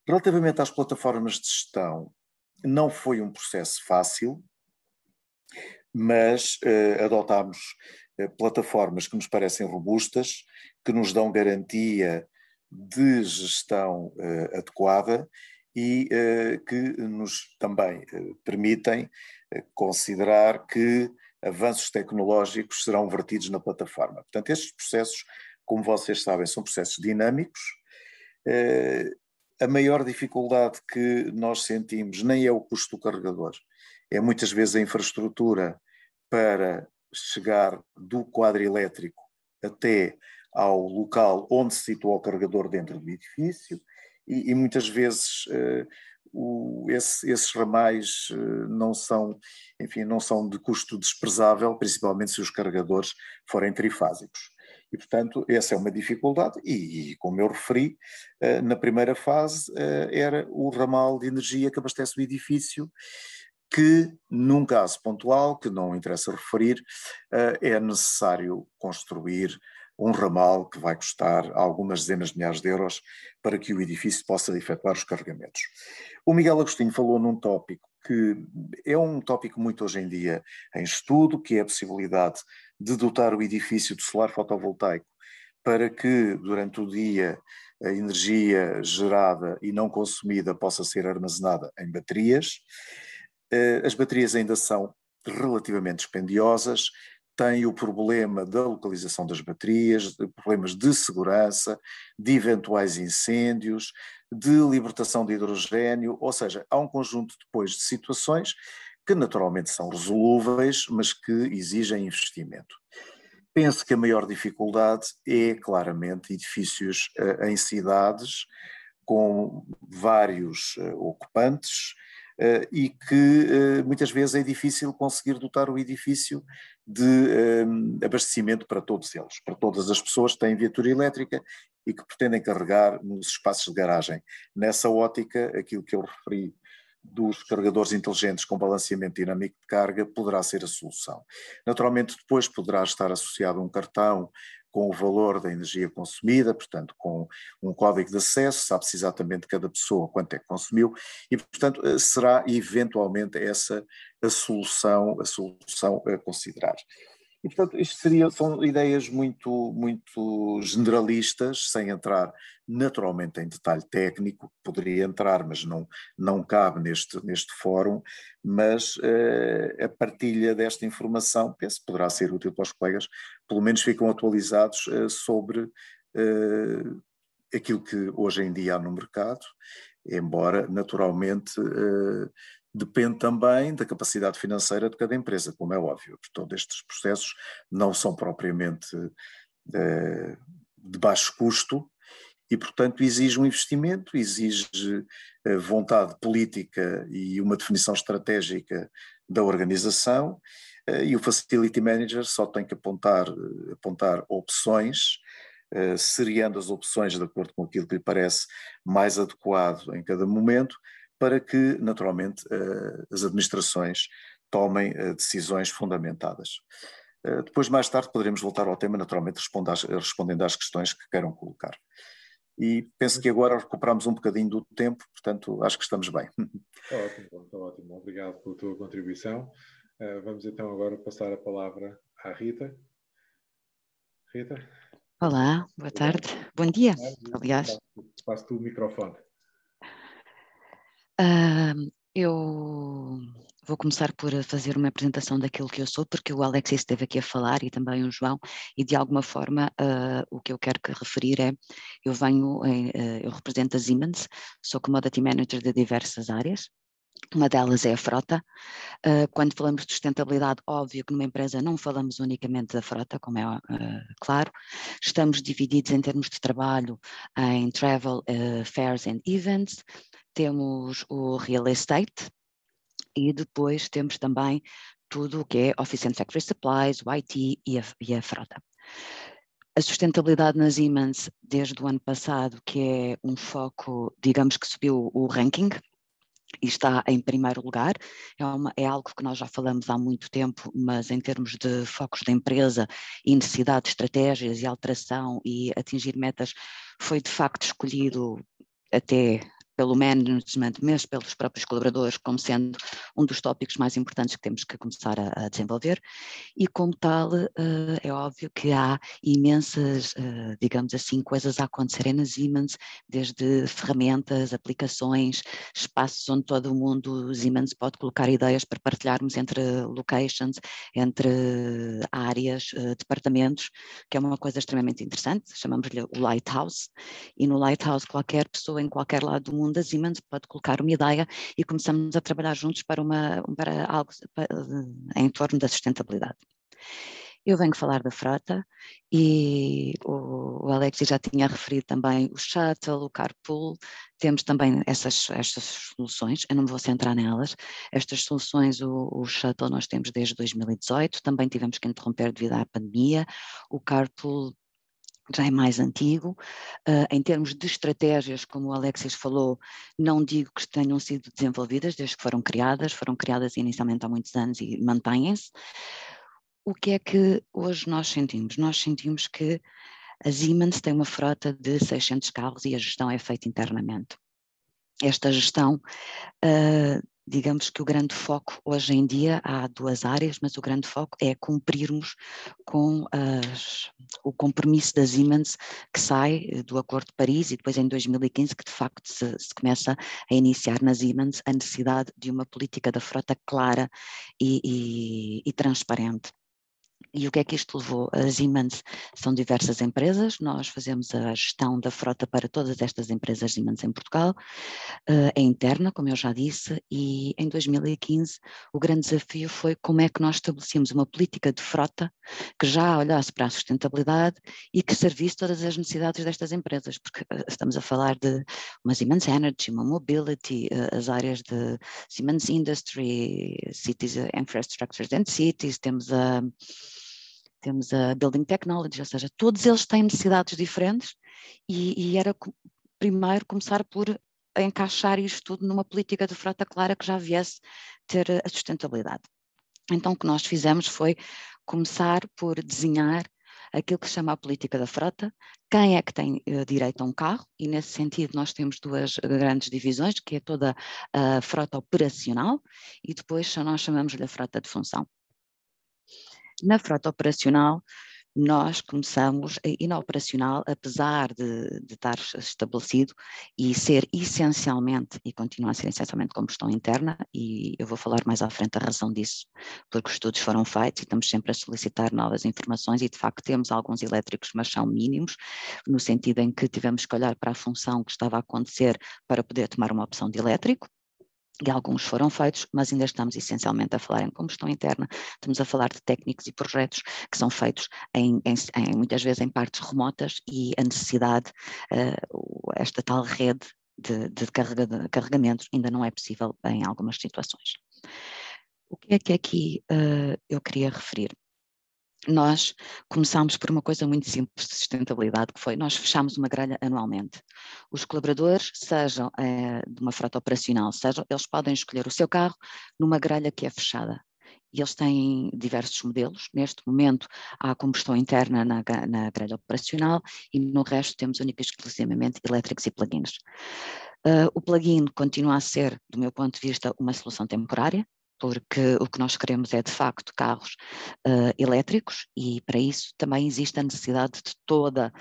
Relativamente às plataformas de gestão, não foi um processo fácil, mas adotámos plataformas que nos parecem robustas, que nos dão garantia de gestão adequada e que nos também permitem considerar que avanços tecnológicos serão vertidos na plataforma. Portanto, estes processos, como vocês sabem, são processos dinâmicos. A maior dificuldade que nós sentimos nem é o custo do carregador, é muitas vezes a infraestrutura para chegar do quadro elétrico até ao local onde se situa o carregador dentro do edifício e muitas vezes esses ramais não são, enfim, não são de custo desprezável, principalmente se os carregadores forem trifásicos. E, portanto, essa é uma dificuldade e como eu referi, na primeira fase era o ramal de energia que abastece o edifício, que, num caso pontual, que não interessa referir, é necessário construir um ramal que vai custar algumas dezenas de milhares de euros para que o edifício possa efetuar os carregamentos. O Miguel Agostinho falou num tópico que é um tópico muito hoje em dia em estudo, que é a possibilidade de dotar o edifício de solar fotovoltaico para que, durante o dia, a energia gerada e não consumida possa ser armazenada em baterias. As baterias ainda são relativamente dispendiosas, têm o problema da localização das baterias, de problemas de segurança, de eventuais incêndios, de libertação de hidrogênio, ou seja, há um conjunto depois de situações que naturalmente são resolúveis, mas que exigem investimento. Penso que a maior dificuldade é claramente edifícios em cidades com vários ocupantes, e que muitas vezes é difícil conseguir dotar o edifício de abastecimento para todos eles, para todas as pessoas que têm viatura elétrica e que pretendem carregar nos espaços de garagem. Nessa ótica, aquilo que eu referi dos carregadores inteligentes com balanceamento dinâmico de carga poderá ser a solução. Naturalmente, depois poderá estar associado um cartão com o valor da energia consumida, portanto, com um código de acesso, sabe-se exatamente cada pessoa quanto é que consumiu, e, portanto, será eventualmente essa a solução a considerar. E, portanto, isto são ideias muito, muito generalistas, sem entrar naturalmente em detalhe técnico, poderia entrar, mas não cabe neste fórum, mas a partilha desta informação, penso, poderá ser útil para os colegas, pelo menos ficam atualizados sobre aquilo que hoje em dia há no mercado, embora naturalmente depende também da capacidade financeira de cada empresa, como é óbvio. Portanto, estes processos não são propriamente de baixo custo e, portanto, exige um investimento, exige vontade política e uma definição estratégica da organização, e o Facility Manager só tem que apontar opções, seriando as opções de acordo com aquilo que lhe parece mais adequado em cada momento, para que, naturalmente, as administrações tomem decisões fundamentadas. Depois, mais tarde, poderemos voltar ao tema, naturalmente, respondendo às questões que queiram colocar. E penso que agora recuperamos um bocadinho do tempo, portanto, acho que estamos bem. Está ótimo. Obrigado pela tua contribuição. Vamos então agora passar a palavra à Rita. Rita? Olá, boa tarde. Bom dia, aliás. Passo-te o microfone. Eu vou começar por fazer uma apresentação daquilo que eu sou, porque o Alexis esteve aqui a falar e também o João, e de alguma forma o que eu quero referir é, eu represento a Siemens, sou Commodity Manager de diversas áreas, Uma delas é a frota. Quando falamos de sustentabilidade, óbvio que numa empresa não falamos unicamente da frota, como é claro. Estamos divididos em termos de trabalho em travel, fairs and events. Temos o real estate e depois temos também tudo o que é Office and Factory Supplies, o IT e a frota. A sustentabilidade na Siemens, desde o ano passado, que é um foco, digamos que subiu o ranking, e está em primeiro lugar. É algo que nós já falamos há muito tempo, mas em termos de focos da empresa e necessidade de estratégias e alteração e atingir metas, foi de facto escolhido até pelo management, mesmo pelos próprios colaboradores, como sendo um dos tópicos mais importantes que temos que começar a desenvolver. E como tal, é óbvio que há imensas, digamos assim, coisas a acontecerem na Siemens, desde ferramentas, aplicações, espaços onde todo o mundo Siemens pode colocar ideias para partilharmos entre locations, entre áreas, departamentos, que é uma coisa extremamente interessante, chamamos-lhe o Lighthouse, e no Lighthouse qualquer pessoa em qualquer lado do mundo da Siemens pode colocar uma ideia e começamos a trabalhar juntos para algo em torno da sustentabilidade. Eu venho falar da frota e o Alex já tinha referido também o shuttle, o carpool, temos também estas soluções, eu não me vou centrar nelas, estas soluções, o shuttle nós temos desde 2018, também tivemos que interromper devido à pandemia, o carpool já é mais antigo. Em termos de estratégias, como o Alexis falou, não digo que tenham sido desenvolvidas desde que foram criadas inicialmente há muitos anos e mantêm-se. O que é que hoje nós sentimos? Nós sentimos que a Siemens tem uma frota de 600 carros e a gestão é feita internamente. Esta gestão, digamos que o grande foco hoje em dia, há duas áreas, mas o grande foco é cumprirmos com o compromisso da Siemens que sai do Acordo de Paris e depois em 2015 que de facto se começa a iniciar na Siemens a necessidade de uma política da frota clara e transparente. E o que é que isto levou? A Siemens são diversas empresas, nós fazemos a gestão da frota para todas estas empresas Siemens em Portugal, é interna, como eu já disse, e em 2015 o grande desafio foi como é que nós estabelecemos uma política de frota que já olhasse para a sustentabilidade e que servisse todas as necessidades destas empresas, porque estamos a falar de uma Siemens Energy, uma Mobility, as áreas de Siemens Industry, Cities Infrastructures and Cities, temos a Building Technology, ou seja, todos eles têm necessidades diferentes e era primeiro começar por encaixar isto tudo numa política de frota clara que já viesse ter a sustentabilidade. Então o que nós fizemos foi começar por desenhar aquilo que se chama a política da frota, quem é que tem direito a um carro, e nesse sentido nós temos duas grandes divisões, que é toda a frota operacional e depois nós chamamos-lhe a frota de função. Na frota operacional, nós começamos, e na operacional, apesar de estar estabelecido e ser essencialmente, e continua a ser essencialmente combustão interna, e eu vou falar mais à frente a razão disso, porque os estudos foram feitos e estamos sempre a solicitar novas informações e de facto temos alguns elétricos, mas são mínimos, no sentido em que tivemos que olhar para a função que estava a acontecer para poder tomar uma opção de elétrico. E alguns foram feitos, mas ainda estamos essencialmente a falar em combustão interna, estamos a falar de técnicos e projetos que são feitos muitas vezes em partes remotas e a necessidade, esta tal rede de carregamentos ainda não é possível em algumas situações. O que é que aqui eu queria referir? Nós começámos por uma coisa muito simples de sustentabilidade, que foi, nós fechámos uma grelha anualmente. Os colaboradores, sejam de uma frota operacional, sejam, eles podem escolher o seu carro numa grelha que é fechada. E eles têm diversos modelos. Neste momento há combustão interna na grelha operacional e no resto temos única e exclusivamente elétricos e plug-ins. O plug-in continua a ser, do meu ponto de vista, uma solução temporária. porque o que nós queremos é, de facto, carros elétricos, e para isso também existe a necessidade de toda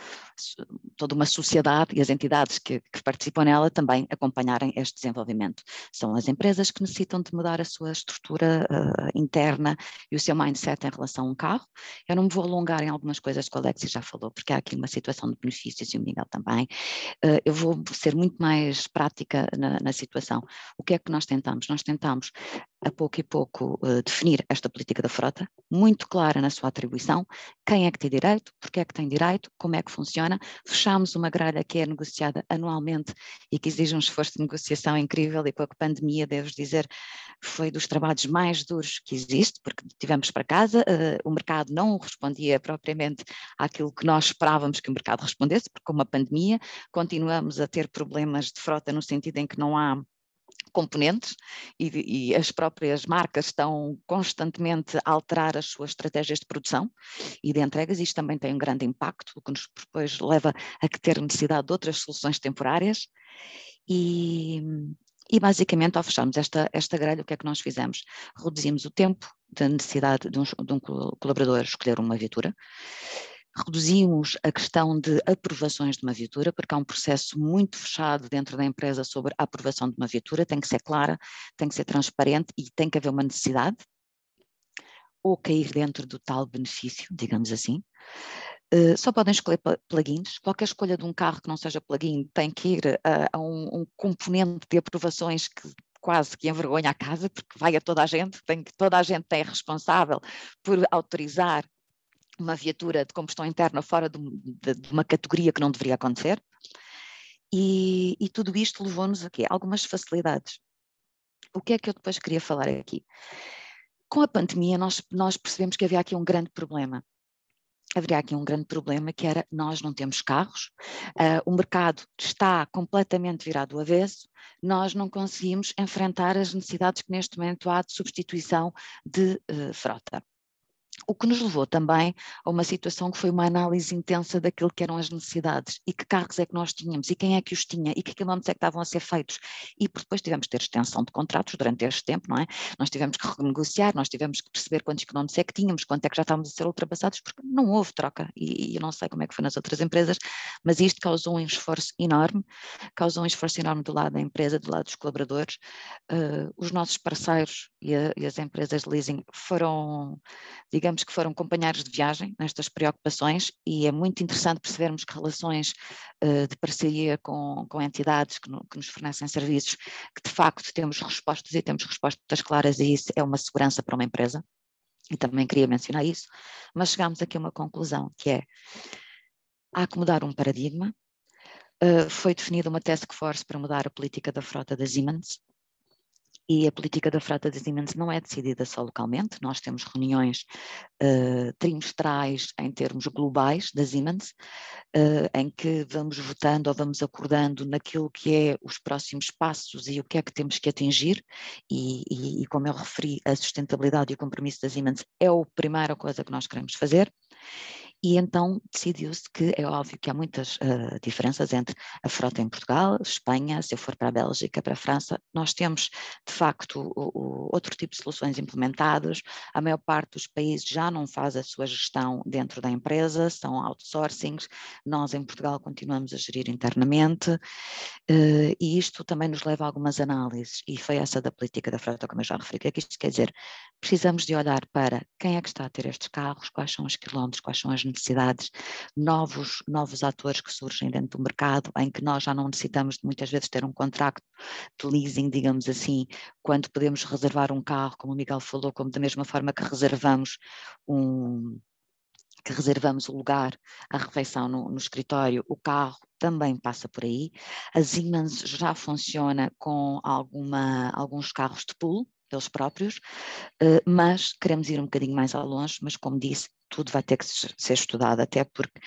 uma sociedade e as entidades que participam nela também acompanharem este desenvolvimento. São as empresas que necessitam de mudar a sua estrutura interna e o seu mindset em relação a um carro. Eu não me vou alongar em algumas coisas que o Alexis já falou, porque há aqui uma situação de benefícios e o Miguel também. Eu vou ser muito mais prática na situação. O que é que nós tentamos? Nós tentamos, a pouco e pouco, definir esta política da frota, muito clara na sua atribuição, quem é que tem direito, porque é que tem direito, como é que funciona. Fechamos uma grelha que é negociada anualmente e que exige um esforço de negociação incrível, e com a pandemia, devo dizer, foi dos trabalhos mais duros que existe, porque tivemos para casa, o mercado não respondia propriamente àquilo que nós esperávamos que o mercado respondesse, porque com uma pandemia continuamos a ter problemas de frota no sentido em que não há componentes e as próprias marcas estão constantemente a alterar as suas estratégias de produção e de entregas. Isto também tem um grande impacto, o que nos depois leva a ter necessidade de outras soluções temporárias. E basicamente, ao fecharmos esta grelha, o que é que nós fizemos? Reduzimos o tempo da necessidade de um colaborador escolher uma viatura. Reduzimos a questão de aprovações de uma viatura, porque há um processo muito fechado dentro da empresa sobre a aprovação de uma viatura, tem que ser clara, tem que ser transparente e tem que haver uma necessidade, ou cair dentro do tal benefício, digamos assim. Só podem escolher plugins. Qualquer escolha de um carro que não seja plug-in tem que ir a um componente de aprovações que quase que envergonha a casa, porque vai a toda a gente, toda a gente é responsável por autorizar uma viatura de combustão interna fora de uma categoria que não deveria acontecer. E tudo isto levou-nos a quê? Algumas facilidades. O que é que eu depois queria falar aqui? Com a pandemia nós percebemos que havia aqui um grande problema. Haveria aqui um grande problema, que era: nós não temos carros, o mercado está completamente virado do avesso, nós não conseguimos enfrentar as necessidades que neste momento há de substituição de frota. O que nos levou também a uma situação que foi uma análise intensa daquilo que eram as necessidades e que carros é que nós tínhamos e quem é que os tinha e que quilómetros é que estavam a ser feitos. E depois tivemos que ter extensão de contratos durante este tempo, não é? Nós tivemos que renegociar, nós tivemos que perceber quantos quilómetros é que tínhamos, quanto é que já estávamos a ser ultrapassados, porque não houve troca. E eu não sei como é que foi nas outras empresas, mas isto causou um esforço enorme do lado da empresa, do lado dos colaboradores. Os nossos parceiros e as empresas de leasing foram, digamos que foram companheiros de viagem nestas preocupações, e é muito interessante percebermos que relações de parceria com entidades que nos fornecem serviços, que de facto temos respostas claras, e isso é uma segurança para uma empresa, e também queria mencionar isso. Mas chegámos aqui a uma conclusão, que é: há que mudar um paradigma. Foi definida uma task force para mudar a política da frota da Siemens, e a política da frota da Siemens não é decidida só localmente. Nós temos reuniões trimestrais em termos globais da Siemens, em que vamos votando ou vamos acordando naquilo que é os próximos passos e o que é que temos que atingir, e como eu referi, a sustentabilidade e o compromisso da Siemens é a primeira coisa que nós queremos fazer. E então decidiu-se que é óbvio que há muitas diferenças entre a frota em Portugal, Espanha. Se eu for para a Bélgica, para a França, nós temos de facto outro tipo de soluções implementadas. A maior parte dos países já não faz a sua gestão dentro da empresa, são outsourcings. Nós em Portugal continuamos a gerir internamente, e isto também nos leva a algumas análises, e foi essa da política da frota, como eu já referi. O que é que isto quer dizer? Precisamos de olhar para quem é que está a ter estes carros, quais são os quilómetros, quais são as necessidades, novos atores que surgem dentro do mercado, em que nós já não necessitamos de muitas vezes ter um contrato de leasing, digamos assim, quando podemos reservar um carro, como o Miguel falou, como da mesma forma que reservamos o lugar, a refeição no escritório, o carro também passa por aí. A Siemens já funciona com alguns carros de pool, eles próprios, mas queremos ir um bocadinho mais ao longe, mas como disse, tudo vai ter que ser estudado, até porque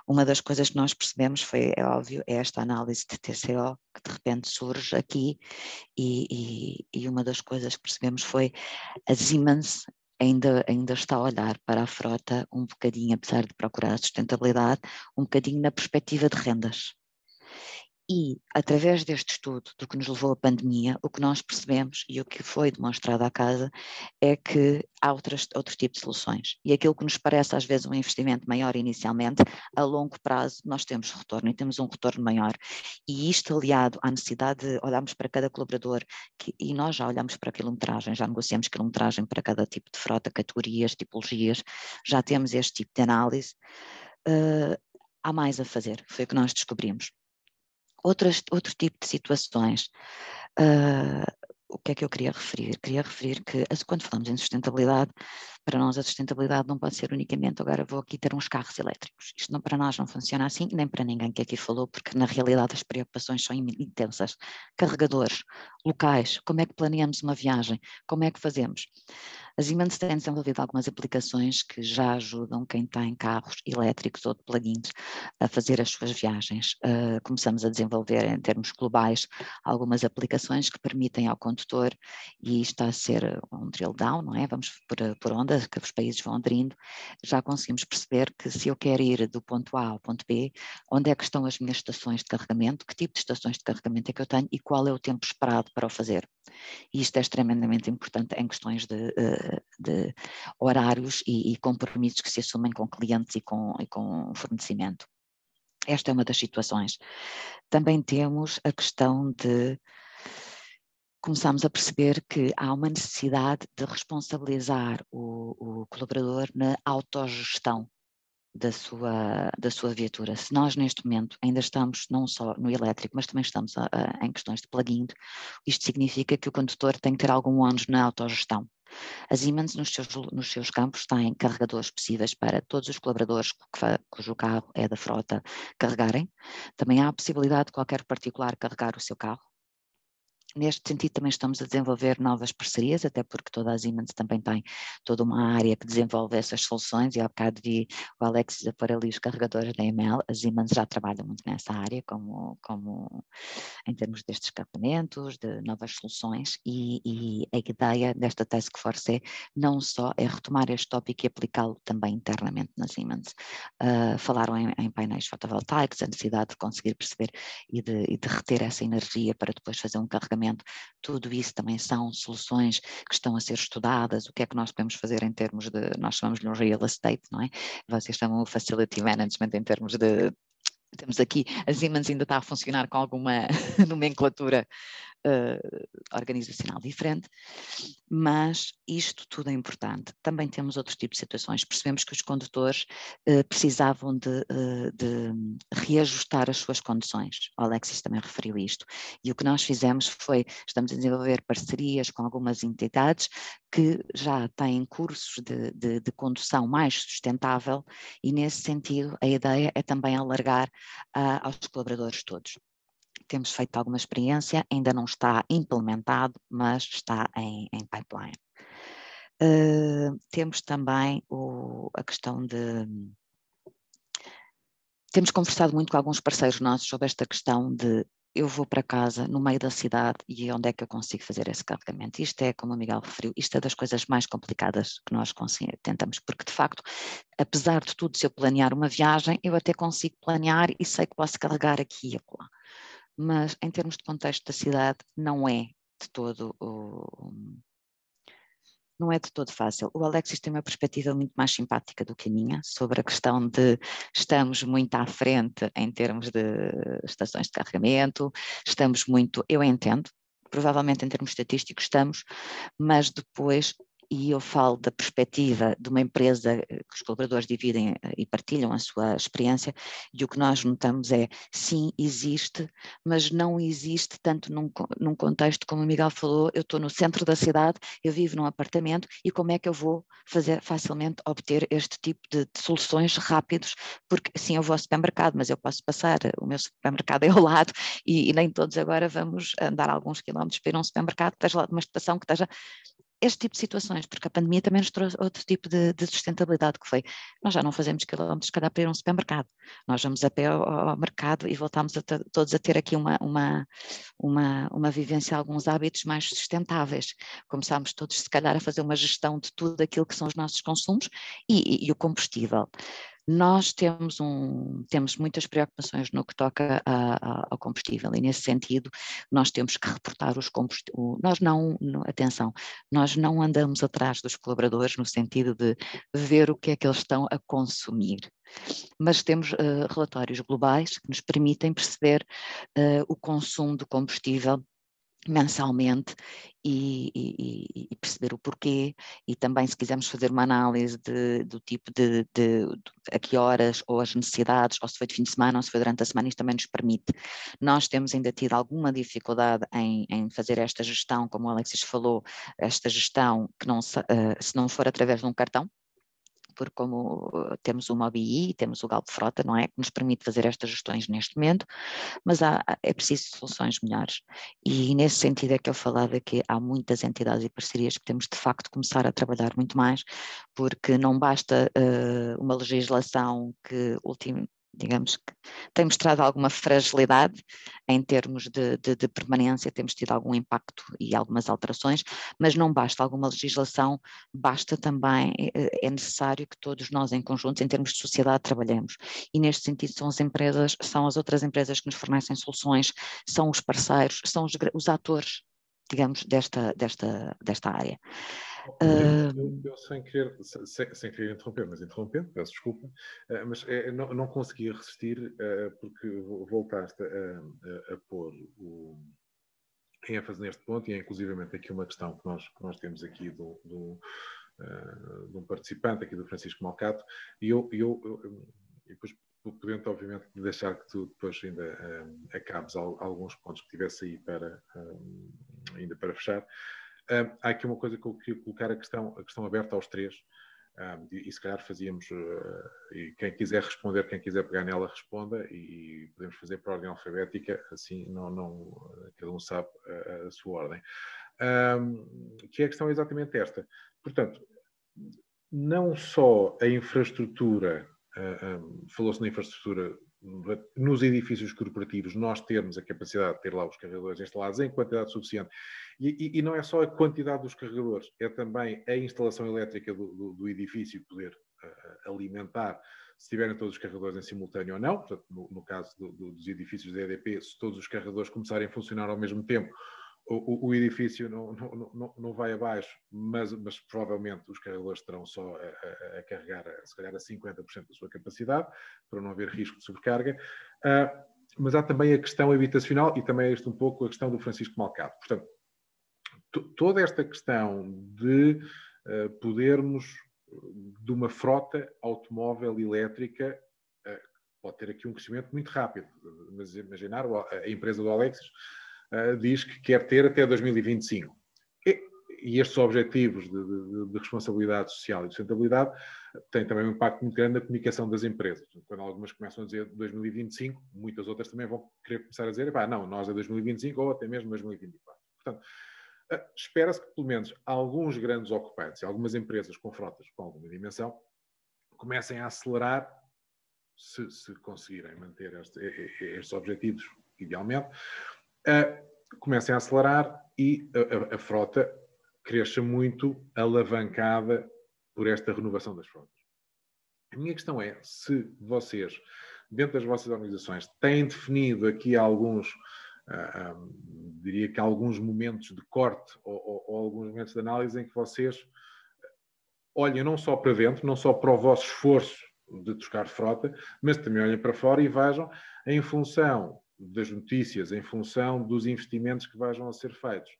uma das coisas que nós percebemos foi, é óbvio, é esta análise de TCO que de repente surge aqui, e uma das coisas que percebemos foi: a Siemens ainda está a olhar para a frota um bocadinho, apesar de procurar a sustentabilidade, um bocadinho na perspectiva de rendas. E, através deste estudo, do que nos levou à pandemia, o que nós percebemos e o que foi demonstrado à casa é que há outros tipos de soluções. E aquilo que nos parece, às vezes, um investimento maior inicialmente, a longo prazo nós temos retorno e temos um retorno maior. E isto aliado à necessidade de olharmos para cada colaborador, e nós já olhamos para a quilometragem, já negociamos quilometragem para cada tipo de frota, categorias, tipologias, já temos este tipo de análise. Há mais a fazer, foi o que nós descobrimos. Outro tipo de situações, o que é que eu queria referir? Queria referir que quando falamos em sustentabilidade, para nós a sustentabilidade não pode ser unicamente agora vou aqui ter uns carros elétricos. Isto não, para nós não funciona assim, nem para ninguém que aqui falou, porque na realidade as preocupações são intensas. Carregadores, locais, como é que planeamos uma viagem, como é que fazemos? A Siemens tem desenvolvido algumas aplicações que já ajudam quem tem carros elétricos ou de plugins a fazer as suas viagens. Começamos a desenvolver em termos globais algumas aplicações que permitem ao condutor, e isto está a ser um drill down, não é? Vamos por ondas que os países vão aderindo, já conseguimos perceber que se eu quero ir do ponto A ao ponto B, onde é que estão as minhas estações de carregamento, que tipo de estações de carregamento é que eu tenho e qual é o tempo esperado para o fazer. E isto é extremamente importante em questões de horários e compromissos que se assumem com clientes e com fornecimento. Esta é uma das situações. Também temos a questão de começamos a perceber que há uma necessidade de responsabilizar o colaborador na autogestão da sua viatura. Se nós neste momento ainda estamos não só no elétrico, mas também estamos em questões de plug-in, isto significa que o condutor tem que ter algum ônus na autogestão. A Siemens nos seus campos tem carregadores possíveis para todos os colaboradores cujo carro é da frota carregarem. Também há a possibilidade de qualquer particular carregar o seu carro. Neste sentido também estamos a desenvolver novas parcerias, até porque toda a Siemens também tem toda uma área que desenvolve essas soluções, e há bocado vi o Alexis a pôr ali os carregadores da EML. A Siemens já trabalha muito nessa área, como em termos destes escapamentos, de novas soluções, e a ideia desta Task Force não só é retomar este tópico e aplicá-lo também internamente na Siemens. Falaram em painéis fotovoltaicos, a necessidade de conseguir perceber e de reter essa energia para depois fazer um carregamento. Tudo isso também são soluções que estão a ser estudadas. O que é que nós podemos fazer em termos de, nós chamamos-lhe um real estate, não é? Vocês chamam o facility management em termos de, temos aqui, a Siemens ainda está a funcionar com alguma nomenclatura organizacional diferente, mas isto tudo é importante. Também temos outros tipos de situações. Percebemos que os condutores precisavam de reajustar as suas condições. O Alexis também referiu isto. E o que nós fizemos foi, estamos a desenvolver parcerias com algumas entidades que já têm cursos de condução mais sustentável, e nesse sentido a ideia é também alargar aos colaboradores todos. Temos feito alguma experiência, ainda não está implementado, mas está em pipeline. Temos também a questão de... Temos conversado muito com alguns parceiros nossos sobre esta questão de eu vou para casa no meio da cidade e onde é que eu consigo fazer esse carregamento. Isto é, como o Miguel referiu, isto é das coisas mais complicadas que nós tentamos, porque de facto, apesar de tudo, se eu planear uma viagem, eu até consigo planear e sei que posso carregar aqui e acolá. Mas em termos de contexto da cidade não é de todo fácil. O Alexis tem uma perspectiva muito mais simpática do que a minha sobre a questão de estamos muito à frente em termos de estações de carregamento, estamos muito, eu entendo, provavelmente em termos estatísticos estamos, mas depois... E eu falo da perspectiva de uma empresa que os colaboradores dividem e partilham a sua experiência, e o que nós notamos é, sim, existe, mas não existe tanto num contexto como o Miguel falou, eu estou no centro da cidade, eu vivo num apartamento, e como é que eu vou fazer facilmente obter este tipo de soluções rápidos, porque sim, eu vou ao supermercado, mas eu posso passar, o meu supermercado é ao lado, e nem todos agora vamos andar alguns quilómetros para ir a um supermercado que esteja lá numa estação que esteja... Este tipo de situações, porque a pandemia também nos trouxe outro tipo de sustentabilidade, que foi, nós já não fazemos quilómetros se calhar para ir a um supermercado, nós vamos a pé ao mercado e voltamos todos a ter aqui uma vivência, alguns hábitos mais sustentáveis. Começámos todos se calhar a fazer uma gestão de tudo aquilo que são os nossos consumos e o combustível. Nós temos muitas preocupações no que toca ao combustível e, nesse sentido, nós temos que reportar os combustíveis. Atenção, nós não andamos atrás dos colaboradores no sentido de ver o que é que eles estão a consumir, mas temos relatórios globais que nos permitem perceber o consumo do combustível mensalmente e perceber o porquê, e também se quisermos fazer uma análise do tipo de a que horas, ou as necessidades, ou se foi de fim de semana, ou se foi durante a semana, isto também nos permite. Nós temos ainda tido alguma dificuldade em fazer esta gestão, como o Alexis falou, esta gestão que não, se não for através de um cartão, porque como temos o MobiI, temos o Galp Frota, não é, que nos permite fazer estas gestões neste momento, mas é preciso soluções melhores. E nesse sentido é que eu falava que há muitas entidades e parcerias que temos de facto começar a trabalhar muito mais, porque não basta uma legislação que digamos que tem mostrado alguma fragilidade em termos de permanência, temos tido algum impacto e algumas alterações, mas não basta alguma legislação, basta também, é necessário que todos nós em conjunto, em termos de sociedade, trabalhemos. E neste sentido são as outras empresas que nos fornecem soluções, são os parceiros, são os atores, digamos, desta área. Eu sem querer interromper, mas interrompendo, peço desculpa, mas não conseguia resistir porque voltaste a pôr ênfase neste ponto, e é inclusivamente aqui uma questão que nós temos aqui de um participante aqui, do Francisco Malcato, e depois, podendo obviamente deixar que tu depois ainda acabes alguns pontos que tivesse aí ainda para fechar. Há aqui uma coisa que eu queria colocar, a questão aberta aos três, e se calhar fazíamos, e quem quiser responder, quem quiser pegar nela, responda, e podemos fazer por ordem alfabética, assim cada um sabe a sua ordem. Que a questão é exatamente esta. Portanto, não só a infraestrutura, falou-se na infraestrutura, nos edifícios corporativos, nós termos a capacidade de ter lá os carregadores instalados em quantidade suficiente, e não é só a quantidade dos carregadores, é também a instalação elétrica do edifício poder alimentar, se tiverem todos os carregadores em simultâneo ou não. Portanto, no caso dos edifícios da EDP, se todos os carregadores começarem a funcionar ao mesmo tempo, o edifício não vai abaixo, mas provavelmente os carregadores estarão só a carregar, se calhar, a 50% da sua capacidade, para não haver risco de sobrecarga. Mas há também a questão habitacional, e também é um pouco a questão do Francisco Malcato. Portanto, toda esta questão de podermos, de uma frota automóvel elétrica, pode ter aqui um crescimento muito rápido. Mas imaginar, a empresa do Alexis diz que quer ter até 2025. E estes objetivos de responsabilidade social e de sustentabilidade têm também um impacto muito grande na comunicação das empresas. Quando algumas começam a dizer 2025, muitas outras também vão querer começar a dizer, não, nós é 2025 ou até mesmo 2024. Portanto, espera-se que pelo menos alguns grandes ocupantes e algumas empresas com frotas com alguma dimensão comecem a acelerar, se conseguirem manter estes objetivos, idealmente, comecem a acelerar e a frota cresça muito, alavancada por esta renovação das frotas. A minha questão é se vocês, dentro das vossas organizações, têm definido aqui diria que alguns momentos de corte ou alguns momentos de análise em que vocês olhem não só para dentro, não só para o vosso esforço de trocar frota, mas também olhem para fora e vejam, em função das notícias, em função dos investimentos que vejam a ser feitos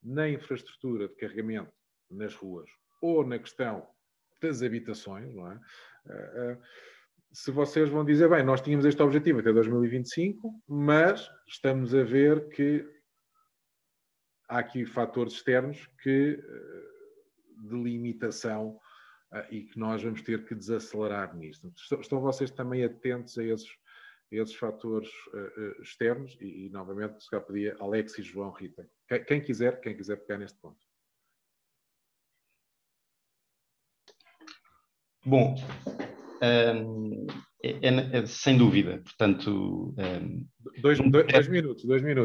na infraestrutura de carregamento nas ruas ou na questão das habitações, não é? Se vocês vão dizer, bem, nós tínhamos este objetivo até 2025, mas estamos a ver que há aqui fatores externos de limitação e que nós vamos ter que desacelerar nisto. Estão vocês também atentos a esses fatores externos? E novamente, se calhar pedia Alexis, João, Rita. Quem quiser pegar neste ponto. Bom, sem dúvida. Portanto, dois minutos.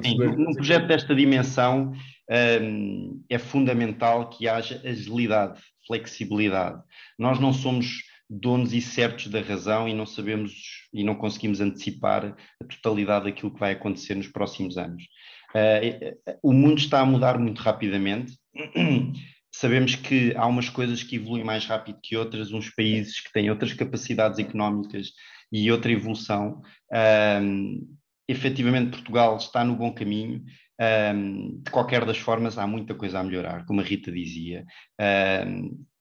Sim, num projeto desta dimensão é fundamental que haja agilidade, flexibilidade. Nós não somos donos e certos da razão e não sabemos e não conseguimos antecipar a totalidade daquilo que vai acontecer nos próximos anos. O mundo está a mudar muito rapidamente. Sabemos que há umas coisas que evoluem mais rápido que outras, uns países que têm outras capacidades económicas e outra evolução. Efetivamente, Portugal está no bom caminho. De qualquer das formas, há muita coisa a melhorar, como a Rita dizia.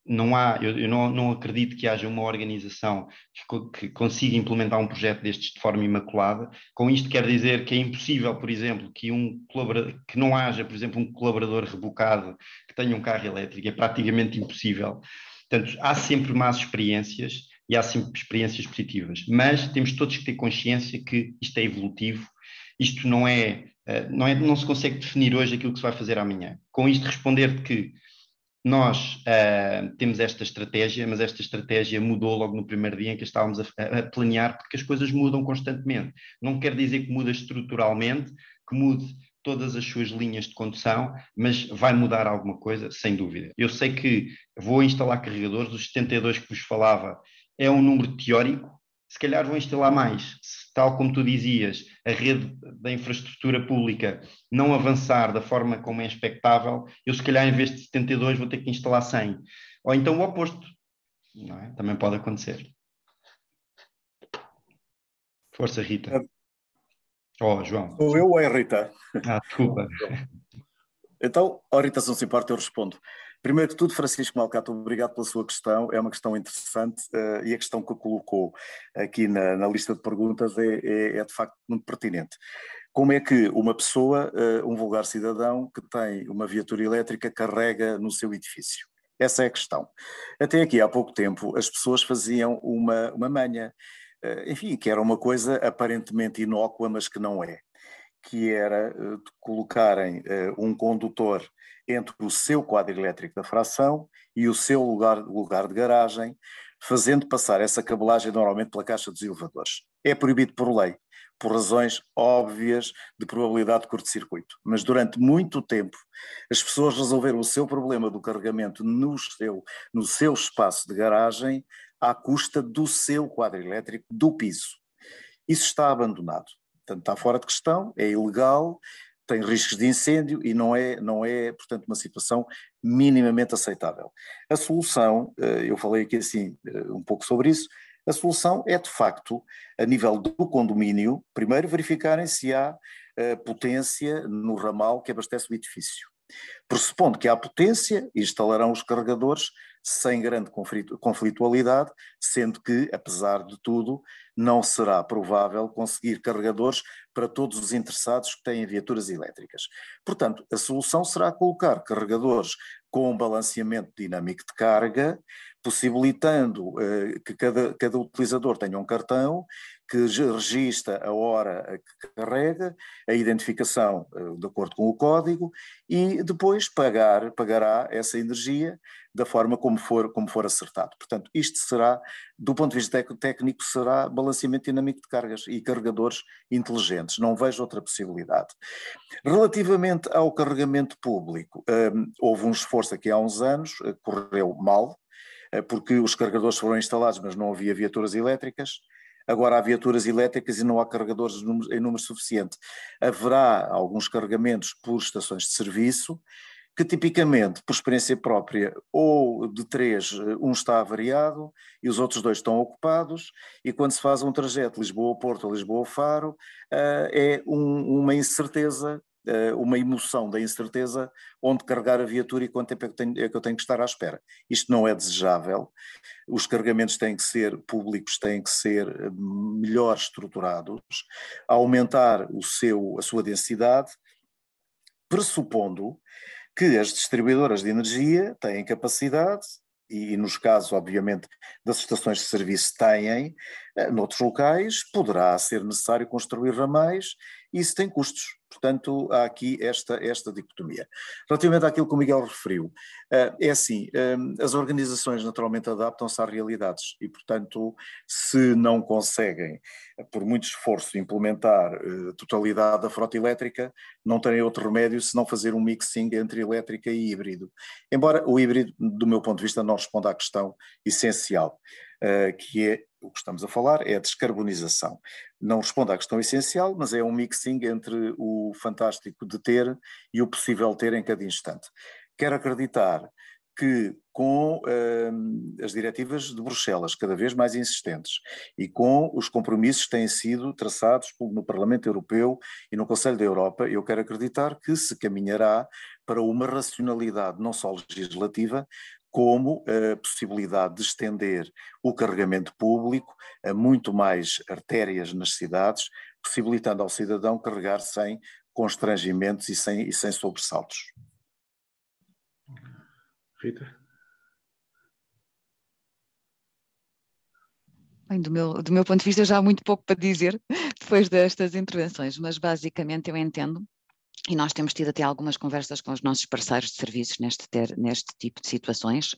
Eu não acredito que haja uma organização que consiga implementar um projeto destes de forma imaculada. Com isto quer dizer que é impossível, por exemplo, que não haja, por exemplo, um colaborador rebocado que tenha um carro elétrico. É praticamente impossível. Portanto, há sempre más experiências e há sempre experiências positivas, mas temos todos que ter consciência que isto é evolutivo, isto não se consegue definir hoje aquilo que se vai fazer amanhã. Com isto responder que nós temos esta estratégia, mas esta estratégia mudou logo no primeiro dia em que estávamos a planear, porque as coisas mudam constantemente. Não quer dizer que muda estruturalmente, que mude todas as suas linhas de condução, mas vai mudar alguma coisa, sem dúvida. Eu sei que vou instalar carregadores, os 72 que vos falava é um número teórico, se calhar vou instalar mais. Tal como tu dizias, a rede da infraestrutura pública não avançar da forma como é expectável, eu se calhar em vez de 72 vou ter que instalar 100. Ou então o oposto. Não é? Também pode acontecer. Força, Rita. João. Sou eu ou é a Rita? Desculpa. Então, Rita, se não se importa, eu respondo. Primeiro de tudo, Francisco Malcato, obrigado pela sua questão, é uma questão interessante e a questão que colocou aqui na lista de perguntas é de facto muito pertinente. Como é que uma pessoa, um vulgar cidadão que tem uma viatura elétrica carrega no seu edifício? Essa é a questão. Até aqui há pouco tempo as pessoas faziam uma manha, enfim, que era uma coisa aparentemente inócua, mas que não é. Que era de colocarem um condutor entre o seu quadro elétrico da fração e o seu lugar de garagem, fazendo passar essa cabelagem normalmente pela caixa dos elevadores. É proibido por lei, por razões óbvias de probabilidade de curto-circuito. Mas durante muito tempo as pessoas resolveram o seu problema do carregamento no seu espaço de garagem à custa do seu quadro elétrico, do piso. Isso está abandonado. Portanto, está fora de questão, é ilegal, tem riscos de incêndio e não é, portanto, uma situação minimamente aceitável. A solução, eu falei aqui assim um pouco sobre isso, a solução é, de facto, a nível do condomínio, primeiro verificarem se há potência no ramal que abastece o edifício. Pressupondo que há potência, instalarão os carregadores sem grande conflitualidade, sendo que, apesar de tudo, não será provável conseguir carregadores para todos os interessados que têm viaturas elétricas. Portanto, a solução será colocar carregadores com balanceamento dinâmico de carga, possibilitando que cada utilizador tenha um cartão que registra a hora que carrega, a identificação de acordo com o código e depois pagará essa energia da forma como for acertado. Portanto, isto será, do ponto de vista técnico, será balanceamento dinâmico de cargas e carregadores inteligentes. Não vejo outra possibilidade. Relativamente ao carregamento público, houve um esforço aqui há uns anos, correu mal, porque os carregadores foram instalados, mas não havia viaturas elétricas. Agora há viaturas elétricas e não há carregadores em número suficiente. Haverá alguns carregamentos por estações de serviço, que tipicamente, por experiência própria, ou de 3, um está avariado e os outros 2 estão ocupados, e quando se faz um trajeto Lisboa-Porto ou Lisboa-Faro, é uma incerteza, uma emoção da incerteza onde carregar a viatura e quanto tempo é que eu tenho que estar à espera. Isto não é desejável. Os carregamentos têm que ser públicos, têm que ser melhor estruturados, aumentar a sua densidade, pressupondo que as distribuidoras de energia têm capacidade, e nos casos, obviamente, das estações de serviço noutros locais, poderá ser necessário construir ramais e isso tem custos. portanto, há aqui esta dicotomia. Relativamente àquilo que o Miguel referiu, é assim, as organizações naturalmente adaptam-se às realidades e, portanto, se não conseguem, por muito esforço, implementar a totalidade da frota elétrica, não têm outro remédio senão fazer um mixing entre elétrica e híbrido. Embora o híbrido, do meu ponto de vista, não responda à questão essencial, que é o que estamos a falar, é a descarbonização. Não responde à questão essencial, mas é um mixing entre o fantástico de ter e o possível ter em cada instante. Quero acreditar que com as diretivas de Bruxelas cada vez mais insistentes e com os compromissos que têm sido traçados no Parlamento Europeu e no Conselho da Europa, eu quero acreditar que se caminhará para uma racionalidade não só legislativa, como a possibilidade de estender o carregamento público a muito mais artérias nas cidades, possibilitando ao cidadão carregar sem constrangimentos e sem sobressaltos. Rita? Bem, do meu ponto de vista já há muito pouco para dizer depois destas intervenções, mas basicamente eu entendo, e nós temos tido até algumas conversas com os nossos parceiros de serviços neste tipo de situações,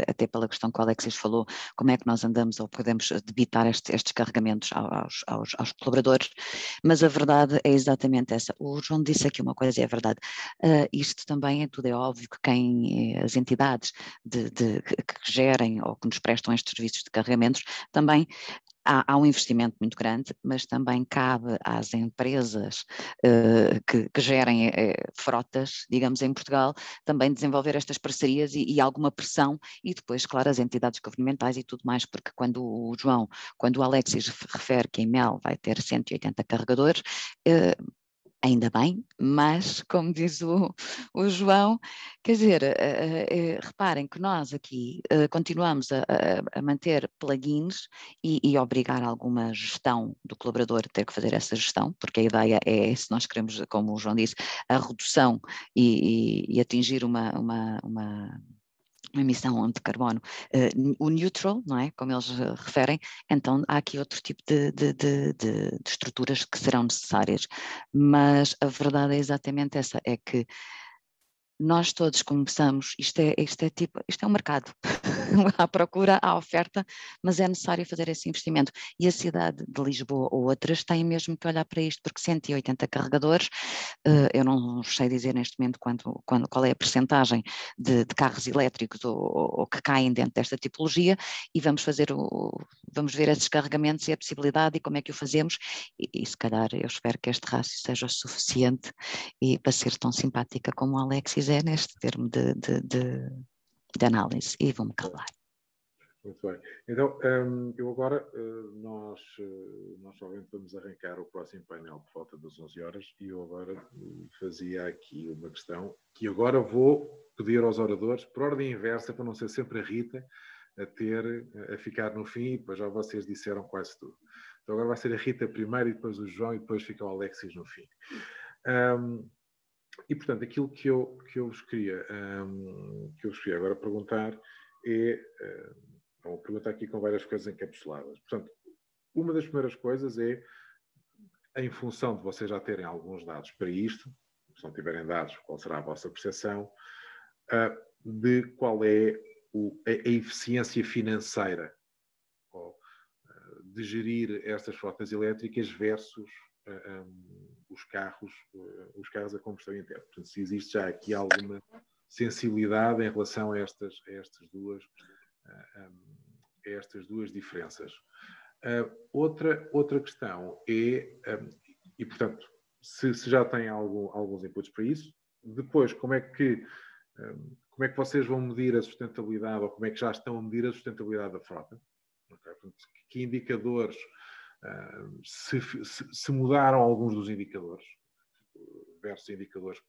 até pela questão que o Alexis falou, como é que nós andamos ou podemos debitar estes carregamentos aos colaboradores, mas a verdade é exatamente essa. O João disse aqui uma coisa e é verdade, isto também tudo é óbvio que as entidades que gerem ou que nos prestam estes serviços de carregamentos também há um investimento muito grande, mas também cabe às empresas que gerem frotas, digamos, em Portugal, também desenvolver estas parcerias e alguma pressão, e depois, claro, as entidades governamentais e tudo mais, porque quando o Alexis refere que em Mel vai ter 180 carregadores, ainda bem, mas, como diz o João, quer dizer, reparem que nós aqui continuamos a manter plugins e obrigar alguma gestão do colaborador a ter que fazer essa gestão, porque a ideia é, se nós queremos, como o João disse, a redução e atingir uma emissão de carbono, o neutral, não é? Como eles referem, então há aqui outro tipo de estruturas que serão necessárias. Mas a verdade é exatamente essa, é que nós todos começamos, isto é um mercado, há procura, há oferta, mas é necessário fazer esse investimento. E a cidade de Lisboa ou outras têm mesmo que olhar para isto, porque 180 carregadores, eu não sei dizer neste momento qual é a percentagem de carros elétricos ou que caem dentro desta tipologia, e vamos ver esses carregamentos e a possibilidade e como é que o fazemos, e se calhar eu espero que este rácio seja o suficiente e para ser tão simpática como o Alexis é neste termo de análise, e vou-me calar. Muito bem. Então, eu agora, nós obviamente vamos arrancar o próximo painel por volta das 11 horas e eu agora fazia aqui uma questão que agora vou pedir aos oradores, por ordem inversa, para não ser sempre a Rita a ficar no fim, e depois já vocês disseram quase tudo. Então agora vai ser a Rita primeiro e depois o João e depois fica o Alexis no fim. E, portanto, aquilo que eu vos queria agora perguntar é... Vou perguntar aqui com várias coisas encapsuladas. Portanto, uma das primeiras coisas é, em função de vocês já terem alguns dados para isto, se não tiverem dados, qual será a vossa percepção, de qual é a eficiência financeira de gerir estas frotas elétricas versus os carros a combustão interna. Portanto, se existe já aqui alguma sensibilidade em relação a estas duas diferenças. Outra questão é, e portanto, se já têm alguns inputs para isso, depois como é que vocês vão medir a sustentabilidade, ou como é que já estão a medir a sustentabilidade da frota? Okay? Portanto, que indicadores, se mudaram alguns dos indicadores versus indicadores que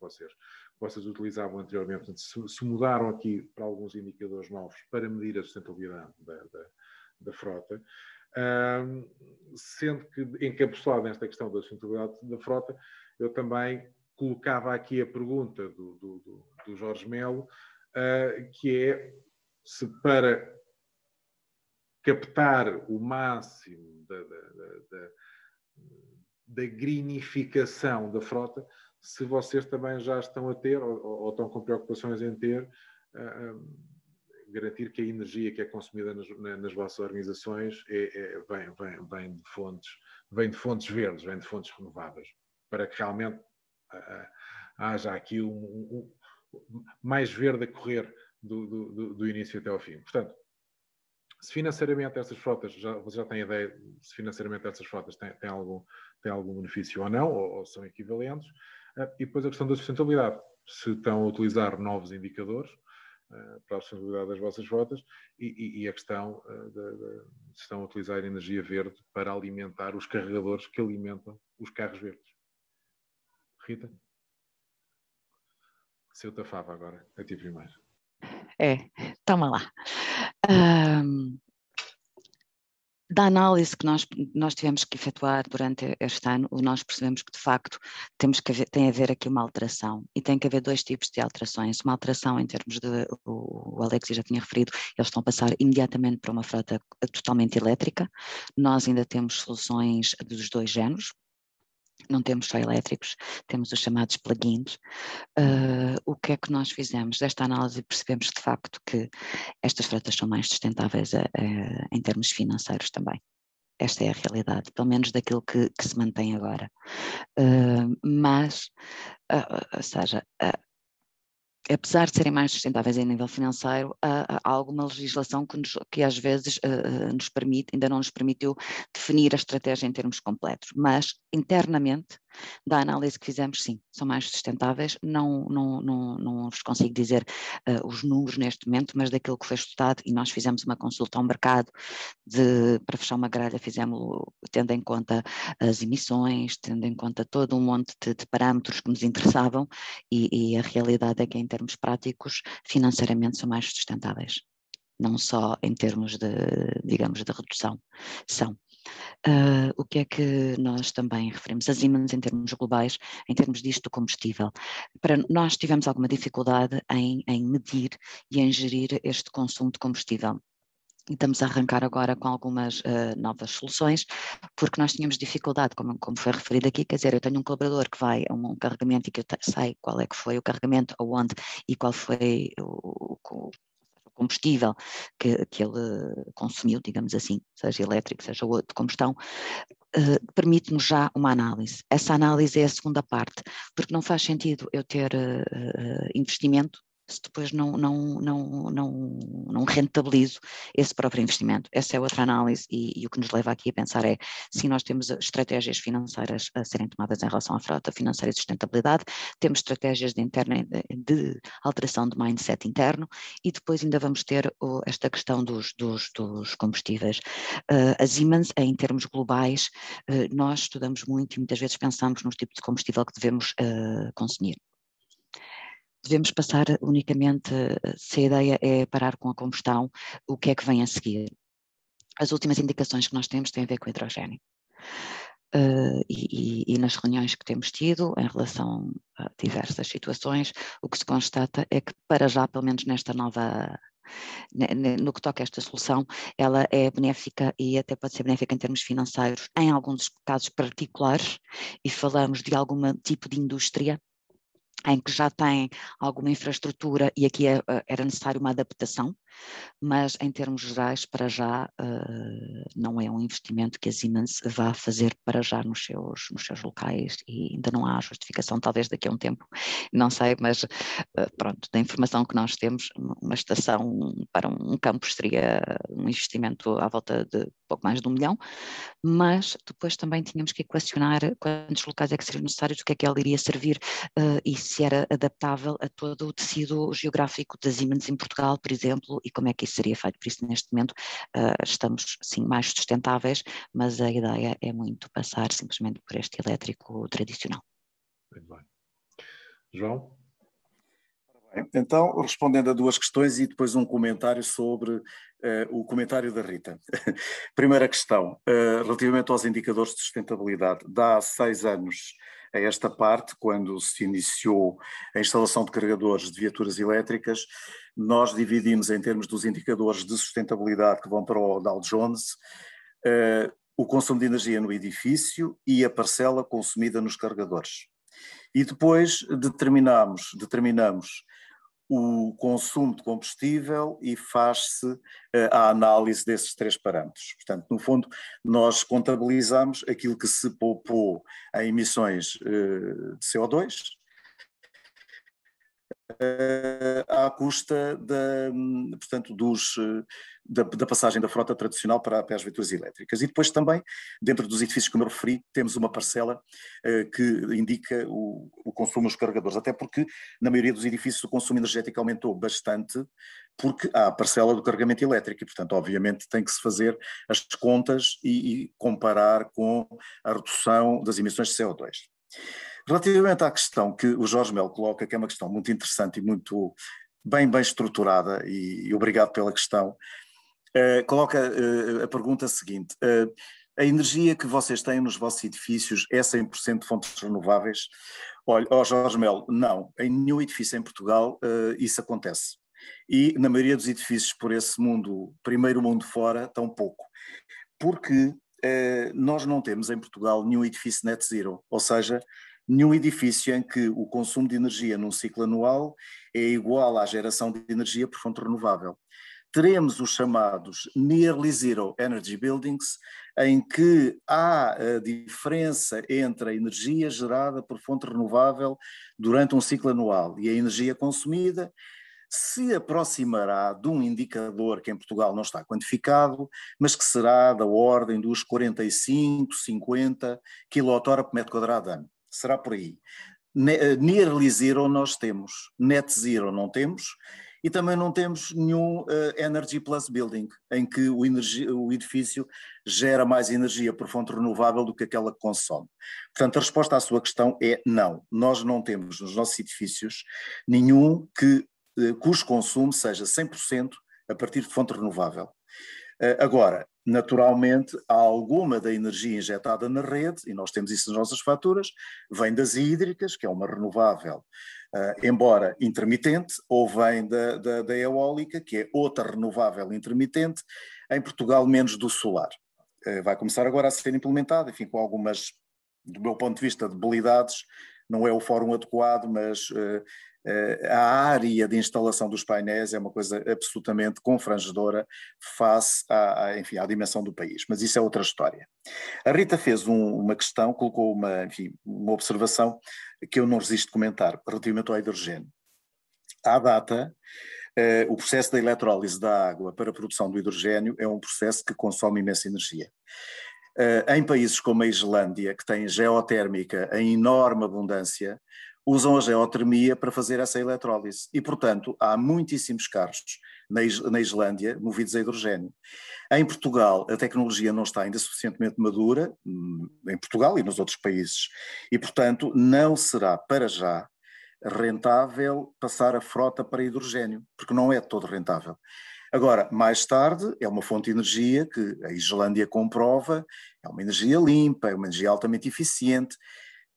vocês utilizavam anteriormente, portanto, se mudaram aqui para alguns indicadores novos para medir a sustentabilidade da frota, sendo que, encapsulado nesta questão da sustentabilidade da frota, eu também colocava aqui a pergunta do Jorge Melo, que é se para captar o máximo da greenificação da frota, se vocês também já estão a ter, ou estão com preocupações em ter, garantir que a energia que é consumida nas vossas organizações vem de fontes verdes, vem de fontes renováveis, para que realmente haja aqui mais verde a correr do início até ao fim. Portanto, se financeiramente estas frotas, você já tem ideia se financeiramente estas frotas têm algum benefício ou não, ou são equivalentes, e depois a questão da sustentabilidade, se estão a utilizar novos indicadores para a sustentabilidade das vossas frotas e a questão se estão a utilizar energia verde para alimentar os carregadores que alimentam os carros verdes. Rita? Se eu tafava agora, a ti primeiro. Toma lá. Da análise que nós tivemos que efetuar durante este ano, nós percebemos que, de facto, tem a haver aqui uma alteração, e tem que haver dois tipos de alterações. Uma alteração em termos de, o Alex já tinha referido, eles estão a passar imediatamente para uma frota totalmente elétrica. Nós ainda temos soluções dos dois géneros. Não temos só elétricos, temos os chamados plugins. O que é que nós fizemos? Desta análise percebemos de facto que estas frotas são mais sustentáveis em termos financeiros também. Esta é a realidade, pelo menos daquilo que se mantém agora. Ou seja, apesar de serem mais sustentáveis em nível financeiro, há alguma legislação que às vezes nos permite, ainda não nos permitiu definir a estratégia em termos completos, mas internamente, da análise que fizemos, sim, são mais sustentáveis. Não vos consigo dizer os números neste momento, mas daquilo que foi estudado, e nós fizemos uma consulta ao mercado para fechar uma grelha, fizemos tendo em conta as emissões, tendo em conta todo um monte de parâmetros que nos interessavam, e a realidade é que em termos práticos, financeiramente são mais sustentáveis, não só em termos de, digamos, de redução, são. O que é que nós também referimos? As Siemens em termos globais, em termos disto do combustível. Nós tivemos alguma dificuldade em medir e em gerir este consumo de combustível. E estamos a arrancar agora com algumas novas soluções, porque nós tínhamos dificuldade, como foi referido aqui, quer dizer, eu tenho um colaborador que vai a um carregamento e que eu sei qual é que foi o carregamento, aonde e qual foi o combustível que ele consumiu, digamos assim, seja elétrico, seja outro de combustão, permite-nos já uma análise. Essa análise é a segunda parte, porque não faz sentido eu ter investimento se depois não rentabilizo esse próprio investimento. Essa é outra análise, e o que nos leva aqui a pensar é, se nós temos estratégias financeiras a serem tomadas em relação à frota financeira e sustentabilidade, temos estratégias de alteração de mindset interno, e depois ainda vamos ter esta questão dos combustíveis. As Siemens, em termos globais, nós estudamos muito e muitas vezes pensamos nos tipos de combustível que devemos consumir. Devemos passar unicamente, se a ideia é parar com a combustão, o que é que vem a seguir? As últimas indicações que nós temos têm a ver com o hidrogênio. E nas reuniões que temos tido em relação a diversas situações, o que se constata é que, para já, pelo menos nesta nova, no que toca a esta solução, ela é benéfica, e até pode ser benéfica em termos financeiros em alguns casos particulares, e falamos de algum tipo de indústria em que já tem alguma infraestrutura, e aqui era necessário uma adaptação, mas em termos gerais, para já, não é um investimento que a Siemens vá fazer para já nos seus locais, e ainda não há justificação, talvez daqui a um tempo, não sei, mas pronto, da informação que nós temos, uma estação para um campus seria um investimento à volta de pouco mais de 1 milhão, mas depois também tínhamos que equacionar quantos locais é que seriam necessários, o que é que ela iria servir, e se era adaptável a todo o tecido geográfico das Siemens em Portugal, por exemplo, e como é que isso seria feito. Por isso, neste momento, estamos, sim, mais sustentáveis, mas a ideia é muito passar simplesmente por este elétrico tradicional. Muito bem. João? Então, respondendo a duas questões e depois um comentário sobre o comentário da Rita. Primeira questão, relativamente aos indicadores de sustentabilidade. Há 6 anos a esta parte, quando se iniciou a instalação de carregadores de viaturas elétricas, nós dividimos em termos dos indicadores de sustentabilidade que vão para o Dow Jones, o consumo de energia no edifício e a parcela consumida nos carregadores. E depois determinamos o consumo de combustível e faz-se a análise desses 3 parâmetros. Portanto, no fundo, nós contabilizamos aquilo que se poupou em emissões de CO2, à custa portanto, da passagem da frota tradicional para as viaturas elétricas. E depois também, dentro dos edifícios que eu me referi, temos uma parcela que indica o consumo dos carregadores, até porque na maioria dos edifícios o consumo energético aumentou bastante, porque há a parcela do carregamento elétrico e, portanto, obviamente tem que se fazer as contas e comparar com a redução das emissões de CO2. Relativamente à questão que o Jorge Melo coloca, que é uma questão muito interessante e muito bem estruturada, e obrigado pela questão, coloca a pergunta seguinte: a energia que vocês têm nos vossos edifícios é 100% de fontes renováveis? Olha, Jorge Melo, não, em nenhum edifício em Portugal isso acontece. E na maioria dos edifícios por esse mundo, primeiro mundo fora, tão pouco. Porque nós não temos em Portugal nenhum edifício net zero, ou seja, nenhum edifício em que o consumo de energia num ciclo anual é igual à geração de energia por fonte renovável. Teremos os chamados Nearly Zero Energy Buildings, em que há a diferença entre a energia gerada por fonte renovável durante um ciclo anual e a energia consumida, se aproximará de um indicador que em Portugal não está quantificado, mas que será da ordem dos 45, 50 kWh por metro quadrado ano. Será por aí. Nearly zero nós temos, net zero não temos, e também não temos nenhum Energy Plus Building, em que o edifício gera mais energia por fonte renovável do que aquela que consome. Portanto, a resposta à sua questão é não. Nós não temos nos nossos edifícios nenhum cujo consumo seja 100% a partir de fonte renovável. Agora, naturalmente, há alguma da energia injetada na rede, e nós temos isso nas nossas faturas, vem das hídricas, que é uma renovável, embora intermitente, ou vem da eólica, que é outra renovável intermitente, em Portugal menos do solar. Vai começar agora a ser implementada, enfim, com algumas, do meu ponto de vista, debilidades, não é o fórum adequado, mas a área de instalação dos painéis é uma coisa absolutamente confrangedora face à dimensão do país, mas isso é outra história. A Rita fez uma questão, colocou uma observação que eu não resisto a comentar relativamente ao hidrogênio. À data, o processo da eletrólise da água para a produção do hidrogênio é um processo que consome imensa energia. Em países como a Islândia, que tem geotérmica em enorme abundância, usam a geotermia para fazer essa eletrólise e, portanto, há muitíssimos carros na Islândia movidos a hidrogênio. Em Portugal, a tecnologia não está ainda suficientemente madura, em Portugal e nos outros países, e, portanto, não será para já rentável passar a frota para hidrogênio, porque não é todo rentável. Agora, mais tarde, é uma fonte de energia que a Islândia comprova, é uma energia limpa, é uma energia altamente eficiente,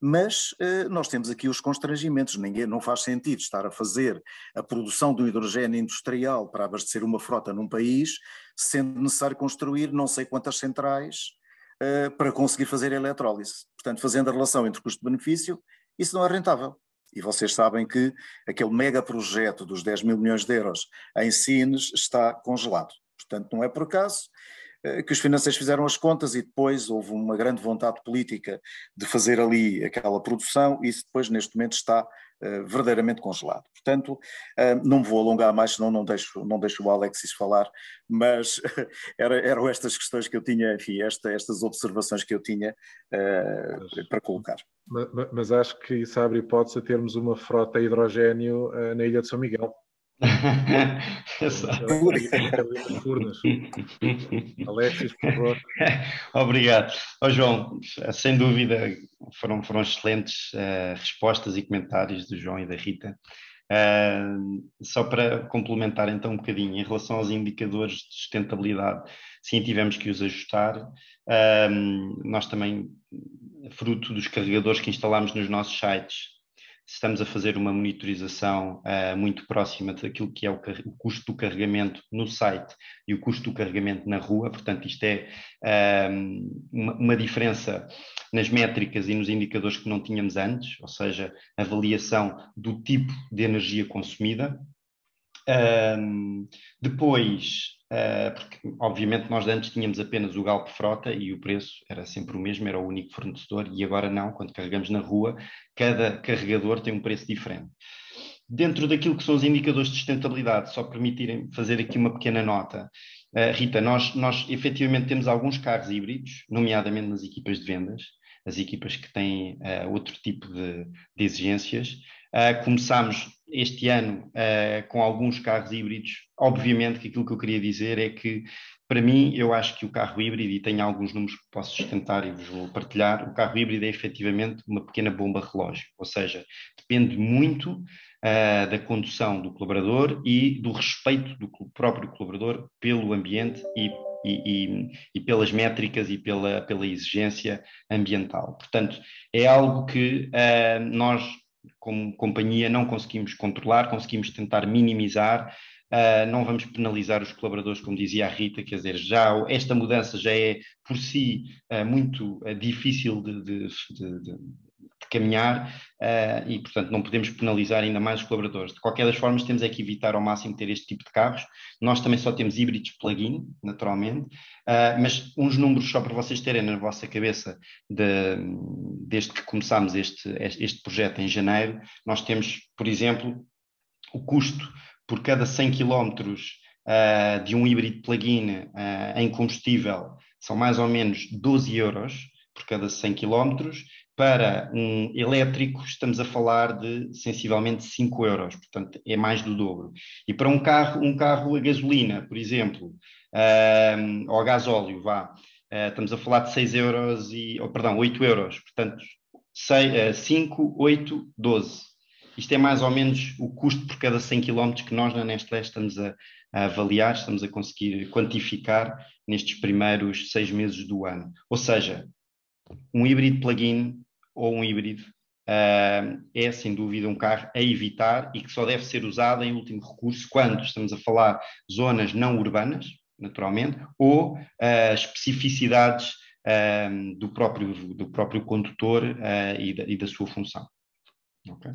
mas nós temos aqui os constrangimentos. Não faz sentido estar a fazer a produção do hidrogênio industrial para abastecer uma frota num país, sendo necessário construir não sei quantas centrais para conseguir fazer a eletrólise. Portanto, fazendo a relação entre custo-benefício, isso não é rentável. E vocês sabem que aquele megaprojeto dos 10 mil milhões de euros em Sines está congelado. Portanto, não é por acaso que os financeiros fizeram as contas e depois houve uma grande vontade política de fazer ali aquela produção e isso depois neste momento está verdadeiramente congelado. Portanto, não me vou alongar mais, senão não deixo o Alexis falar, mas eram estas questões que eu tinha, enfim, estas observações que eu tinha para colocar. Mas acho que isso abre hipótese a termos uma frota a hidrogênio na Ilha de São Miguel. Alexis, por favor. Obrigado. João, sem dúvida foram excelentes respostas e comentários do João e da Rita. Só para complementar então um bocadinho, em relação aos indicadores de sustentabilidade, sim, tivemos que os ajustar. Nós também, fruto dos carregadores que instalámos nos nossos sites, estamos a fazer uma monitorização muito próxima daquilo que é o custo do carregamento no site e o custo do carregamento na rua. Portanto, isto é uma diferença nas métricas e nos indicadores que não tínhamos antes, ou seja, avaliação do tipo de energia consumida. Depois, porque obviamente nós antes tínhamos apenas o Galp Frota e o preço era sempre o mesmo, era o único fornecedor, e agora não, quando carregamos na rua, cada carregador tem um preço diferente. Dentro daquilo que são os indicadores de sustentabilidade, só permitirem fazer aqui uma pequena nota. Rita, nós efetivamente temos alguns carros híbridos, nomeadamente nas equipas de vendas, as equipas que têm outro tipo de exigências. Começámos este ano com alguns carros híbridos. Obviamente que aquilo que eu queria dizer é que, para mim, eu acho que o carro híbrido, e tenho alguns números que posso sustentar e vos vou partilhar, o carro híbrido é efetivamente uma pequena bomba relógio, ou seja, depende muito da condução do colaborador e do respeito do próprio colaborador pelo ambiente e pelas métricas e pela exigência ambiental. Portanto, é algo que nós, como companhia, não conseguimos controlar, conseguimos tentar minimizar. Não vamos penalizar os colaboradores, como dizia a Rita, quer dizer, já esta mudança já é por si muito difícil de caminhar e, portanto, não podemos penalizar ainda mais os colaboradores. De qualquer das formas, temos é que evitar ao máximo ter este tipo de carros. Nós também só temos híbridos plug-in, naturalmente, mas uns números só para vocês terem na vossa cabeça desde que começámos este projeto em janeiro. Nós temos, por exemplo, o custo por cada 100 km de um híbrido plug-in em combustível são mais ou menos 12 euros por cada 100 km. Para um elétrico estamos a falar de sensivelmente 5 euros, portanto é mais do dobro. E para um carro a gasolina, por exemplo, ou a gasóleo, estamos a falar de 6 euros, 8 euros, portanto 5, 8, 12. Isto é mais ou menos o custo por cada 100 km que nós na Nestlé estamos a avaliar, estamos a conseguir quantificar nestes primeiros 6 meses do ano. Ou seja, um híbrido plug-in ou um híbrido é sem dúvida um carro a evitar e que só deve ser usado em último recurso quando estamos a falar zonas não urbanas, naturalmente, ou especificidades do próprio condutor e da sua função. Okay?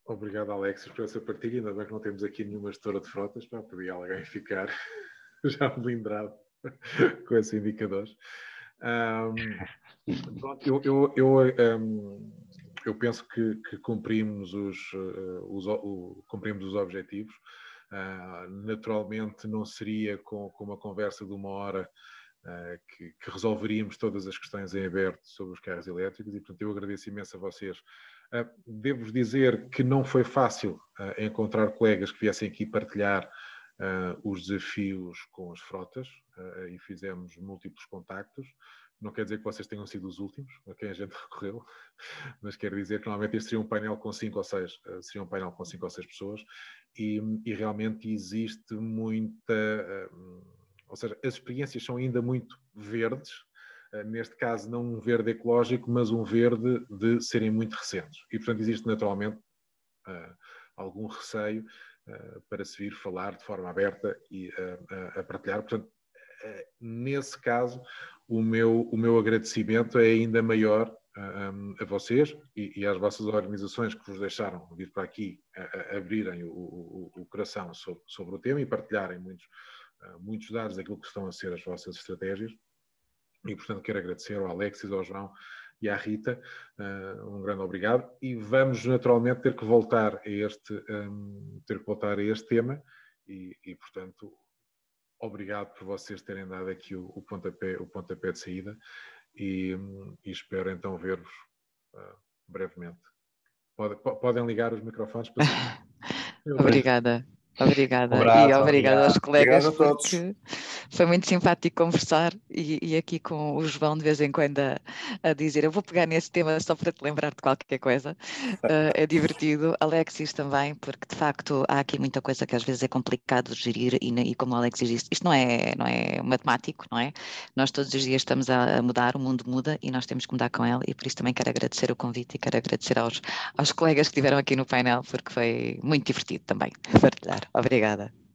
Obrigado, Alexis, por essa partilha. Ainda bem que não temos aqui nenhuma gestora de frotas para poder alguém ficar já blindrado com esses indicadores. Eu penso que cumprimos cumprimos os objetivos. Naturalmente não seria com uma conversa de 1 hora que resolveríamos todas as questões em aberto sobre os carros elétricos e, portanto, eu agradeço imenso a vocês. Devo dizer que não foi fácil encontrar colegas que viessem aqui partilhar os desafios com as frotas e fizemos múltiplos contactos. Não quer dizer que vocês tenham sido os últimos a quem a gente recorreu, mas quer dizer que normalmente este seria um painel com 5 ou 6, pessoas e realmente existe muita... ou seja, as experiências são ainda muito verdes, neste caso não um verde ecológico, mas um verde de serem muito recentes. E, portanto, existe naturalmente algum receio para se vir falar de forma aberta e a partilhar. Portanto, nesse caso, o meu agradecimento é ainda maior a vocês e às vossas organizações que vos deixaram vir para aqui abrirem o coração sobre o tema e partilharem muitos dados daquilo que estão a ser as vossas estratégias. E, portanto, quero agradecer ao Alexis, ao João e à Rita. Um grande obrigado. E vamos, naturalmente, ter que voltar a este tema. E, portanto, obrigado por vocês terem dado aqui o pontapé de saída. E espero, então, ver-vos brevemente. Podem ligar os microfones para... Obrigada. Obrigada. abraço, E obrigada aos colegas, Obrigado a todos. porque foi muito simpático conversar e aqui com o João de vez em quando a dizer, eu vou pegar nesse tema só para te lembrar de qualquer coisa. É divertido. Alexis também, porque de facto há aqui muita coisa que às vezes é complicado de gerir e como o Alexis disse, isto não é matemático, não é? Nós todos os dias estamos a mudar, o mundo muda e nós temos que mudar com ele, e por isso também quero agradecer o convite e quero agradecer aos colegas que estiveram aqui no painel, porque foi muito divertido também partilhar. Obrigada.